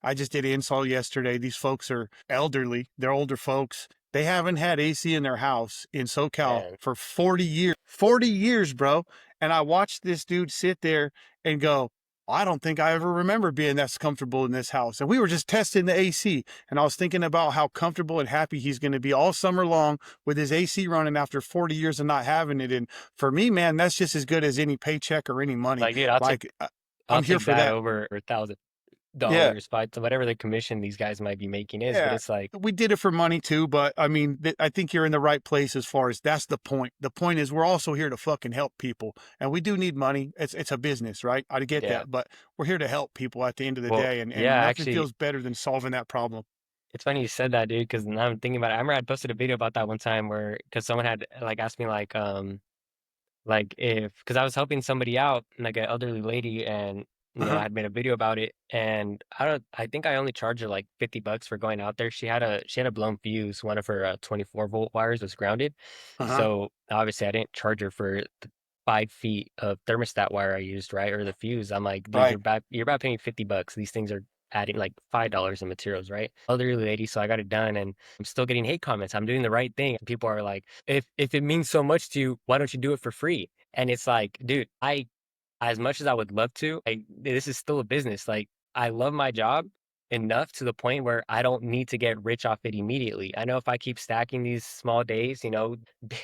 I just did an install yesterday. These folks are elderly. They're older folks. They haven't had AC in their house in SoCal Man, for 40 years. 40 years, bro. And I watched this dude sit there and go, I don't think I ever remember being this comfortable in this house. And we were just testing the AC. And I was thinking about how comfortable and happy he's going to be all summer long with his AC running after 40 years of not having it. And for me, man, that's just as good as any paycheck or any money. like, dude, Like, I'll I'm here take for that that. over $1,000, Yeah. but whatever the commission these guys might be making is, but Yeah, it's like, we did it for money too, but I mean, I think you're in the right place as far as that's the point. The point is we're also here to fucking help people, and we do need money. It's a business, right? I get yeah. that, but we're here to help people at the end of the Well, day, yeah, and nothing actually, feels better than solving that problem. it's funny you said that, dude, because now I'm thinking about it. I remember I posted a video about that one time where, because someone had like asked me like if, because I was helping somebody out, like an elderly lady, and I Uh-huh. had made a video about it, and I think I only charged her like $50 for going out there. She had a blown fuse. One of her 24-volt wires was grounded, Uh-huh. so obviously I didn't charge her for the 5 feet of thermostat wire I used, right, or the fuse. I'm like, dude, Right. you're about paying $50. These things are adding like $5 in materials, right? Elderly lady, so I got it done, and I'm still getting hate comments. I'm doing the right thing. People are like, if it means so much to you, why don't you do it for free? And it's like, dude, as much as I would love to, this is still a business. Like, I love my job enough to the point where I don't need to get rich off it immediately. I know if I keep stacking these small days,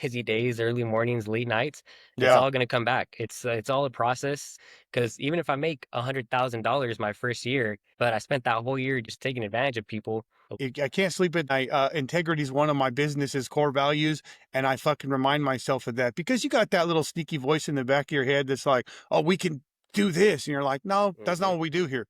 busy days, early mornings, late nights, it's Yeah. all going to come back. It's all a process. Because even if I make $100,000 my first year, but I spent that whole year just taking advantage of people. I can't sleep at night. Integrity is one of my business's core values, and I fucking remind myself of that because you got that little sneaky voice in the back of your head that's like, "Oh, we can do this," and you're like, "No, that's not Mhm. what we do here." Yep.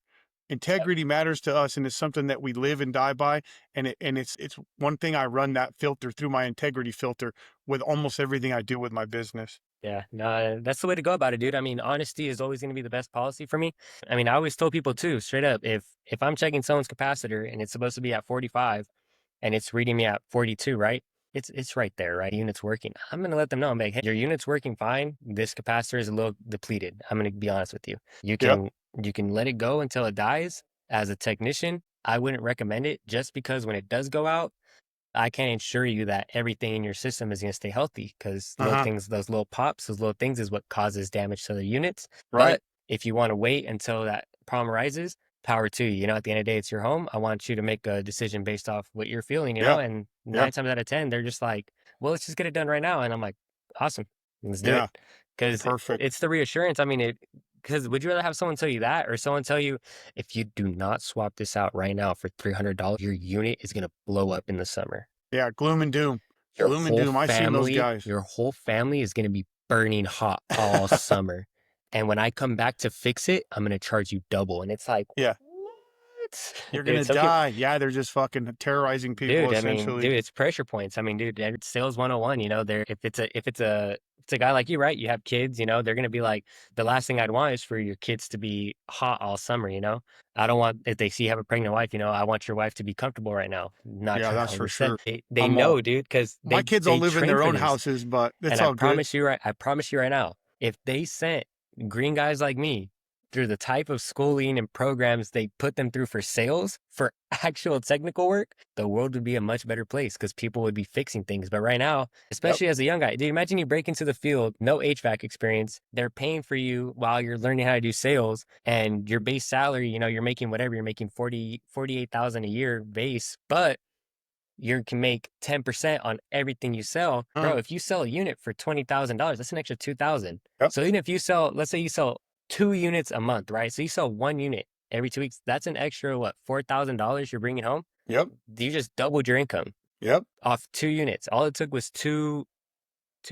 Integrity matters to us, and it's something that we live and die by. And it's one thing I run that filter through my integrity filter with almost everything I do with my business. Yeah, no, that's the way to go about it, dude. I mean, honesty is always going to be the best policy for me. I mean, I always tell people too, straight up, if I'm checking someone's capacitor and it's supposed to be at 45 and it's reading me at 42, right? It's right there, right? Unit's working. I'm gonna let them know. I'm like, hey, your unit's working fine. This capacitor is a little depleted. I'm gonna be honest with you. You Yep. can you can let it go until it dies. As a technician, I wouldn't recommend it just because when it does go out, I can't ensure you that everything in your system is going to stay healthy because Uh little huh. things, those little pops, those little things is what causes damage to the units. Right. But if you want to wait until that problem arises, power to you. At the end of the day, it's your home. I want you to make a decision based off what you're feeling, Yeah. and Yeah. 9 times out of 10, they're just like, well, let's just get it done right now. And I'm like, awesome, let's do it. Yeah. Because Perfect. it's the reassurance. I mean, because would you rather have someone tell you that or someone tell you, if you do not swap this out right now for $300, your unit is going to blow up in the summer? Yeah. Gloom and doom. Your Gloom and whole doom. I seen those family guys. your whole family is gonna be burning hot all summer, and when I come back to fix it, I'm gonna charge you double, and it's like, Yeah. "What?" You're Dude, gonna some people die. Yeah, they're just fucking terrorizing people dude, I mean, essentially. dude, it's pressure points. I mean, dude, it's sales 101, there if it's a guy like you, right? You have kids, they're gonna be like, the last thing I'd want is for your kids to be hot all summer, you know? I don't want if they see you have a pregnant wife, I want your wife to be comfortable right now, not Yeah, trying to that's for overstep. sure. They I'm all know, dude, because my they kids all they live in train their for own this. houses, but it's And all good. I promise you right now, if they sent green guys like me through the type of schooling and programs they put them through for sales, for actual technical work, the world would be a much better place because people would be fixing things. But right now, Yep. especially as a young guy, dude, imagine you break into the field, no HVAC experience. They're paying for you while you're learning how to do sales, and your base salary, you're making whatever, you're making 48,000 a year base, but you can make 10% on everything you sell. Uh, Bro, if you sell a unit for $20,000, that's an extra 2,000. yep. So even if you sell, let's say you sell 2 units a month, right? So you sell 1 unit every 2 weeks. That's an extra, what, $4,000 you're bringing home? Yep. You just doubled your income Yep. off 2 units. All it took was two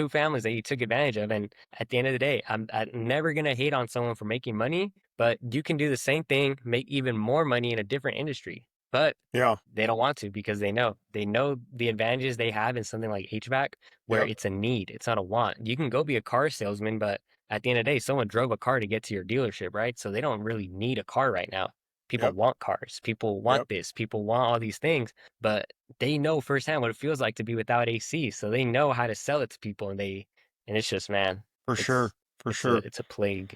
families that you took advantage of. And at the end of the day, I'm never gonna hate on someone for making money, but you can do the same thing, make even more money in a different industry. but Yeah. they don't want to because they know the advantages they have in something like HVAC, where Yep. it's a need, it's not a want. You can go be a car salesman, but at the end of the day, someone drove a car to get to your dealership, right? So they don't really need a car right now. People Yep. want cars. People want Yep. this. People want all these things, but they know firsthand what it feels like to be without AC. So they know how to sell it to people, and it's just, man, For sure. it's For it's sure. a plague.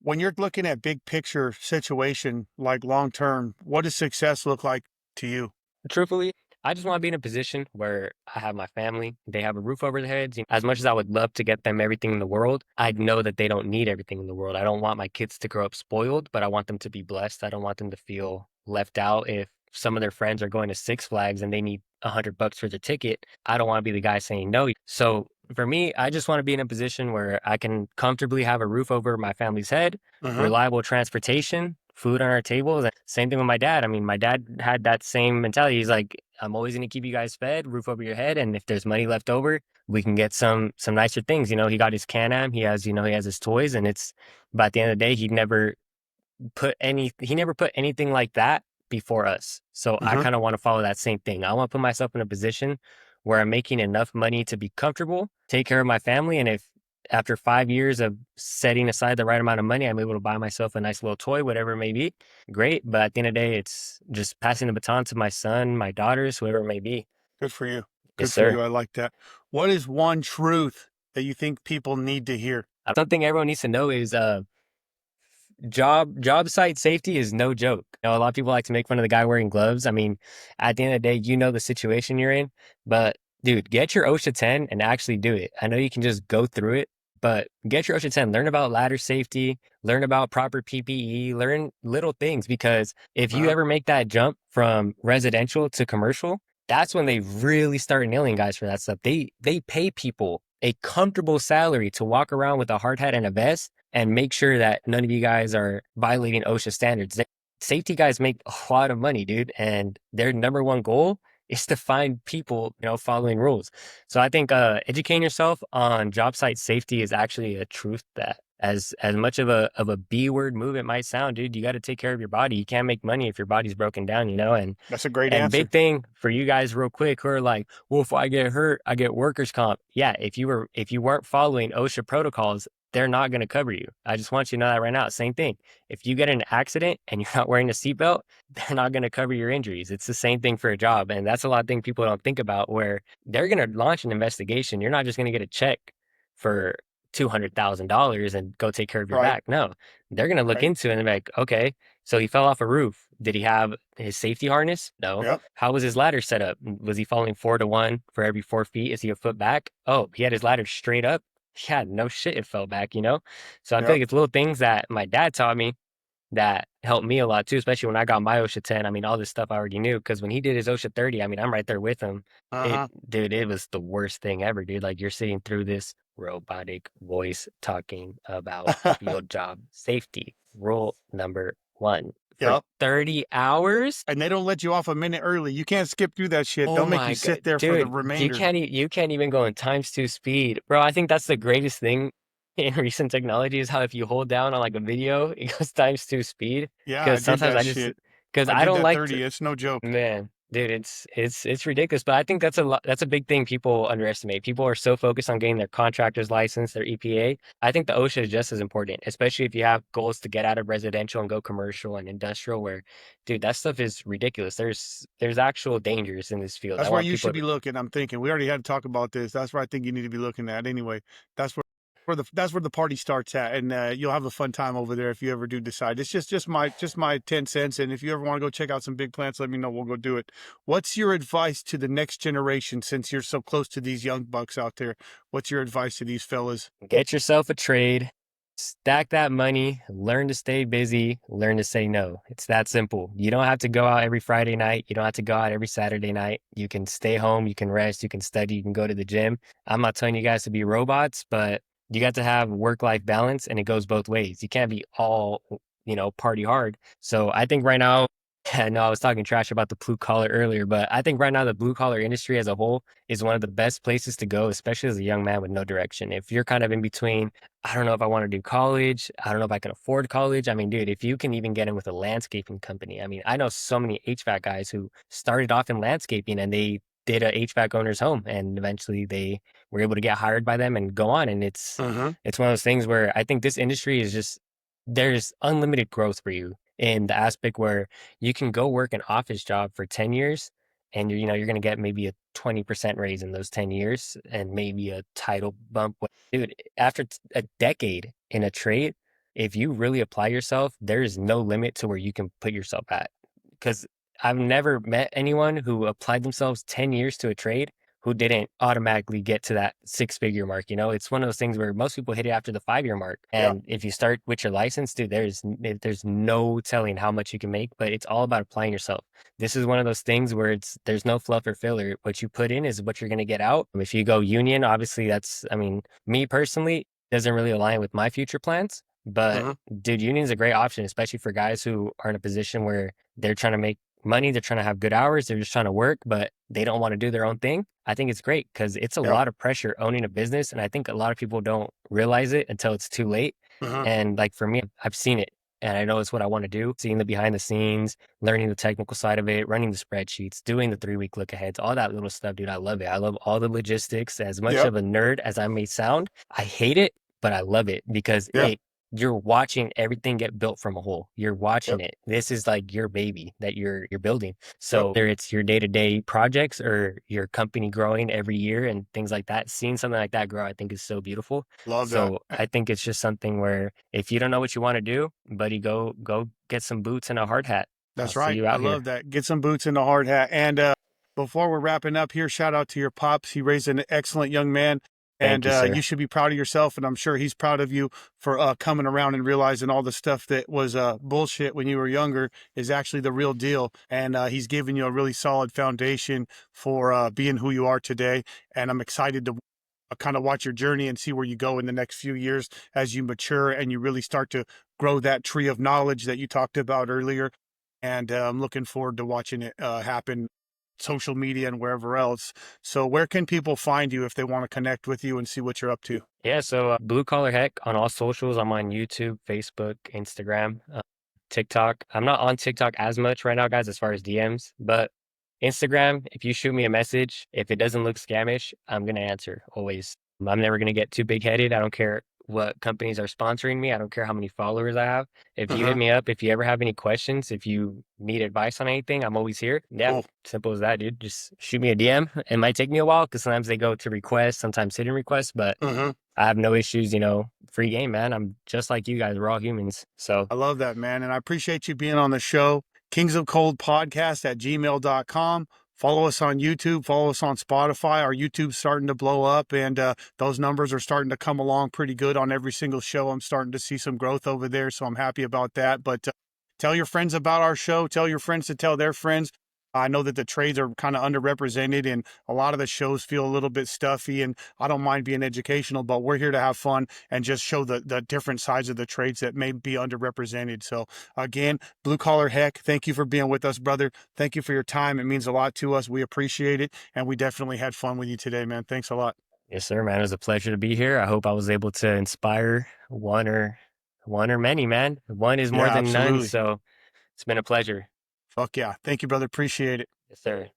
When you're looking at big picture situation, like long term, what does success look like to you? Truthfully, I just want to be in a position where I have my family, they have a roof over their heads. As much as I would love to get them everything in the world, I know that they don't need everything in the world. I don't want my kids to grow up spoiled, but I want them to be blessed. I don't want them to feel left out if some of their friends are going to Six Flags and they need $100 for their ticket. I don't want to be the guy saying no. So for me, I just want to be in a position where I can comfortably have a roof over my family's head, Uh-huh. reliable transportation, food on our tables. And same thing with my dad. I mean, my dad had that same mentality. He's like, I'm always going to keep you guys fed, roof over your head, and if there's money left over, we can get some nicer things. He got his Can-Am, he has his toys, and it's but at the end of the day, he never put anything like that before us. So I Uh-huh. kind of want to follow that same thing. I want to put myself in a position where I'm making enough money to be comfortable, take care of my family, and if after 5 years of setting aside the right amount of money, I'm able to buy myself a nice little toy, whatever it may be, great. But at the end of the day, it's just passing the baton to my son, my daughters, whoever it may be. Good for you. Yes, Good for sir. you. I like that. What is one truth that you think people need to hear? Something everyone needs to know is job site safety is no joke. A lot of people like to make fun of the guy wearing gloves. I mean, at the end of the day, the situation you're in, but dude, get your OSHA 10 and actually do it. I know you can just go through it, but get your OSHA 10, learn about ladder safety, learn about proper PPE, learn little things, because if you Uh-huh. ever make that jump from residential to commercial, that's when they really start nailing guys for that stuff. They pay people a comfortable salary to walk around with a hard hat and a vest and make sure that none of you guys are violating OSHA standards. Safety guys make a lot of money, dude, and their number one goal is to find people, following rules. So I think educating yourself on job site safety is actually a truth that, as much of a B word move it might sound, dude, you got to take care of your body. You can't make money if your body's broken down, That's a great and answer. big thing for you guys real quick who are like, well, if I get hurt, I get workers comp. Yeah, if you weren't following OSHA protocols, they're not going to cover you. I just want you to know that right now. Same thing. If you get in an accident and you're not wearing a seatbelt, they're not going to cover your injuries. It's the same thing for a job. And that's a lot of things people don't think about, where they're going to launch an investigation. You're not just going to get a check for $200,000 and go take care of your Right. back. No, they're going to look Right. into it and be like, okay, so he fell off a roof. Did he have his safety harness? No. Yep. How was his ladder set up? Was he falling 4 to 1 for every 4 feet? Is he a foot back? Oh, he had his ladder straight up. Yeah, no shit, it fell back. So I feel Yep. like it's little things that my dad taught me that helped me a lot too, especially when I got my OSHA 10. I mean, all this stuff I already knew, because when he did his OSHA 30, I mean, I'm right there with him. Uh-huh. Dude, it was the worst thing ever, dude. Like, you're sitting through this robotic voice talking about field job safety, rule number 1 for Yep. 30 hours. And they don't let you off a minute early. You can't skip through that shit. Oh They'll make you my god, sit there for the dude, remainder. you can't even go in times two speed, bro. I think that's the greatest thing in recent technology, is how if you hold down on like a video, it goes times two speed. Yeah, I Because did sometimes that shit. because I I did don't that like to, 30. It's no joke. man, dude, it's ridiculous. But I think that's a big thing people underestimate. People are so focused on getting their contractor's license, their EPA. I think the OSHA is just as important, especially if you have goals to get out of residential and go commercial and industrial, where, dude, that stuff is ridiculous. There's actual dangers in this field. I That's where want you people should to be looking. I'm thinking we already had to talk about this. That's where I think you need to be looking at. Anyway, that's that's where the party starts at, and you'll have a fun time over there if you ever do decide. It's just my 10 cents, and if you ever want to go check out some big plants, let me know. We'll go do it. What's your advice to the next generation, since you're so close to these young bucks out there? What's your advice to these fellas? get yourself a trade, stack that money, learn to stay busy, learn to say no. It's that simple. You don't have to go out every Friday night. You don't have to go out every Saturday night. You can stay home, you can rest, you can study, you can go to the gym. I'm not telling you guys to be robots, but you got to have work-life balance, and it goes both ways. You can't be all, party hard. So I think right now, Yeah, no, I was talking trash about the blue collar earlier, but I think right now the blue collar industry as a whole is one of the best places to go, especially as a young man with no direction. If you're kind of in between, I don't know if I want to do college, I don't know if I can afford college. I mean, dude, if you can even get in with a landscaping company, I mean, I know so many HVAC guys who started off in landscaping and they did a HVAC owner's home and eventually they were able to get hired by them and go on. And Mm-hmm. it's one of those things where I think this industry is just there's unlimited growth for you in the aspect where you can go work an office job for 10 years and you're going to get maybe a 20% raise in those 10 years and maybe a title bump. Dude, after a decade in a trade, if you really apply yourself, there is no limit to where you can put yourself at. Because I've never met anyone who applied themselves 10 years to a trade who didn't automatically get to that six-figure mark. It's one of those things where most people hit it after the 5-year mark. Yeah. And if you start with your license, dude, there's no telling how much you can make, but it's all about applying yourself. This is one of those things where there's no fluff or filler. What you put in is what you're gonna get out. If you go union, obviously I mean, me personally, doesn't really align with my future plans. But Mm-hmm. dude, union's a great option, especially for guys who are in a position where they're trying to make money, they're trying to have good hours, they're just trying to work, but they don't want to do their own thing. I think it's great because it's a Yep. lot of pressure owning a business. And I think a lot of people don't realize it until it's too late. Mm-hmm. And like for me, I've seen it and I know it's what I want to do, seeing the behind the scenes, learning the technical side of it, running the spreadsheets, doing the 3-week look aheads, all that little stuff, dude. I love it. I love all the logistics. As much Yep. of a nerd as I may sound, I hate it, but I love it because Yeah. you're watching everything get built from a whole. You're watching Yep. it. This is like your baby that you're building. Yep. So whether it's your day-to-day projects or your company growing every year and things like that, seeing something like that grow, I think is so beautiful. Love that. So I think it's just something where if you don't know what you want to do, buddy, go get some boots and a hard hat. I'll That's see right. you I out here. love that. Get some boots in the hard hat. And before we're wrapping up here, shout out to your pops. He raised an excellent young man. And Thank you, you sir. should be proud of yourself. And I'm sure he's proud of you for coming around and realizing all the stuff that was bullshit when you were younger is actually the real deal. And he's given you a really solid foundation for being who you are today. And I'm excited to kind of watch your journey and see where you go in the next few years as you mature and you really start to grow that tree of knowledge that you talked about earlier. And I'm looking forward to watching it happen, social media and wherever else. So where can people find you if they want to connect with you and see what you're up to? Yeah, so Blue Collar Heck on all socials. I'm on YouTube, Facebook, Instagram, TikTok. I'm not on TikTok as much right now, guys, as far as DMs, but Instagram, if you shoot me a message, if it doesn't look scamish, I'm going to answer always. I'm never going to get too big headed. I don't care what companies are sponsoring me. I don't care how many followers I have. If you hit Uh-huh. me up, if you ever have any questions, if you need advice on anything, I'm always here. Yeah, Cool. simple as that, dude. Just shoot me a DM. It might take me a while because sometimes they go to requests, sometimes hidden requests, but Uh-huh. I have no issues, free game, man. I'm just like you guys. We're all humans. So I love that, man. And I appreciate you being on the show. Kings of Cold Podcast at gmail.com. Follow us on YouTube. Follow us on Spotify. Our YouTube's starting to blow up, and those numbers are starting to come along pretty good on every single show. I'm starting to see some growth over there, so I'm happy about that. But tell your friends about our show. Tell your friends to tell their friends. I know that the trades are kind of underrepresented, and a lot of the shows feel a little bit stuffy, and I don't mind being educational, but we're here to have fun and just show the different sides of the trades that may be underrepresented. So again, Blue Collar Heck, thank you for being with us, brother. Thank you for your time. It means a lot to us. We appreciate it. And we definitely had fun with you today, man. Thanks a lot. yes, sir, man. It was a pleasure to be here. I hope I was able to inspire one or many, man. One is more Yeah, than none. absolutely. So it's been a pleasure. Fuck yeah. Thank you, brother. Appreciate it. Yes, sir.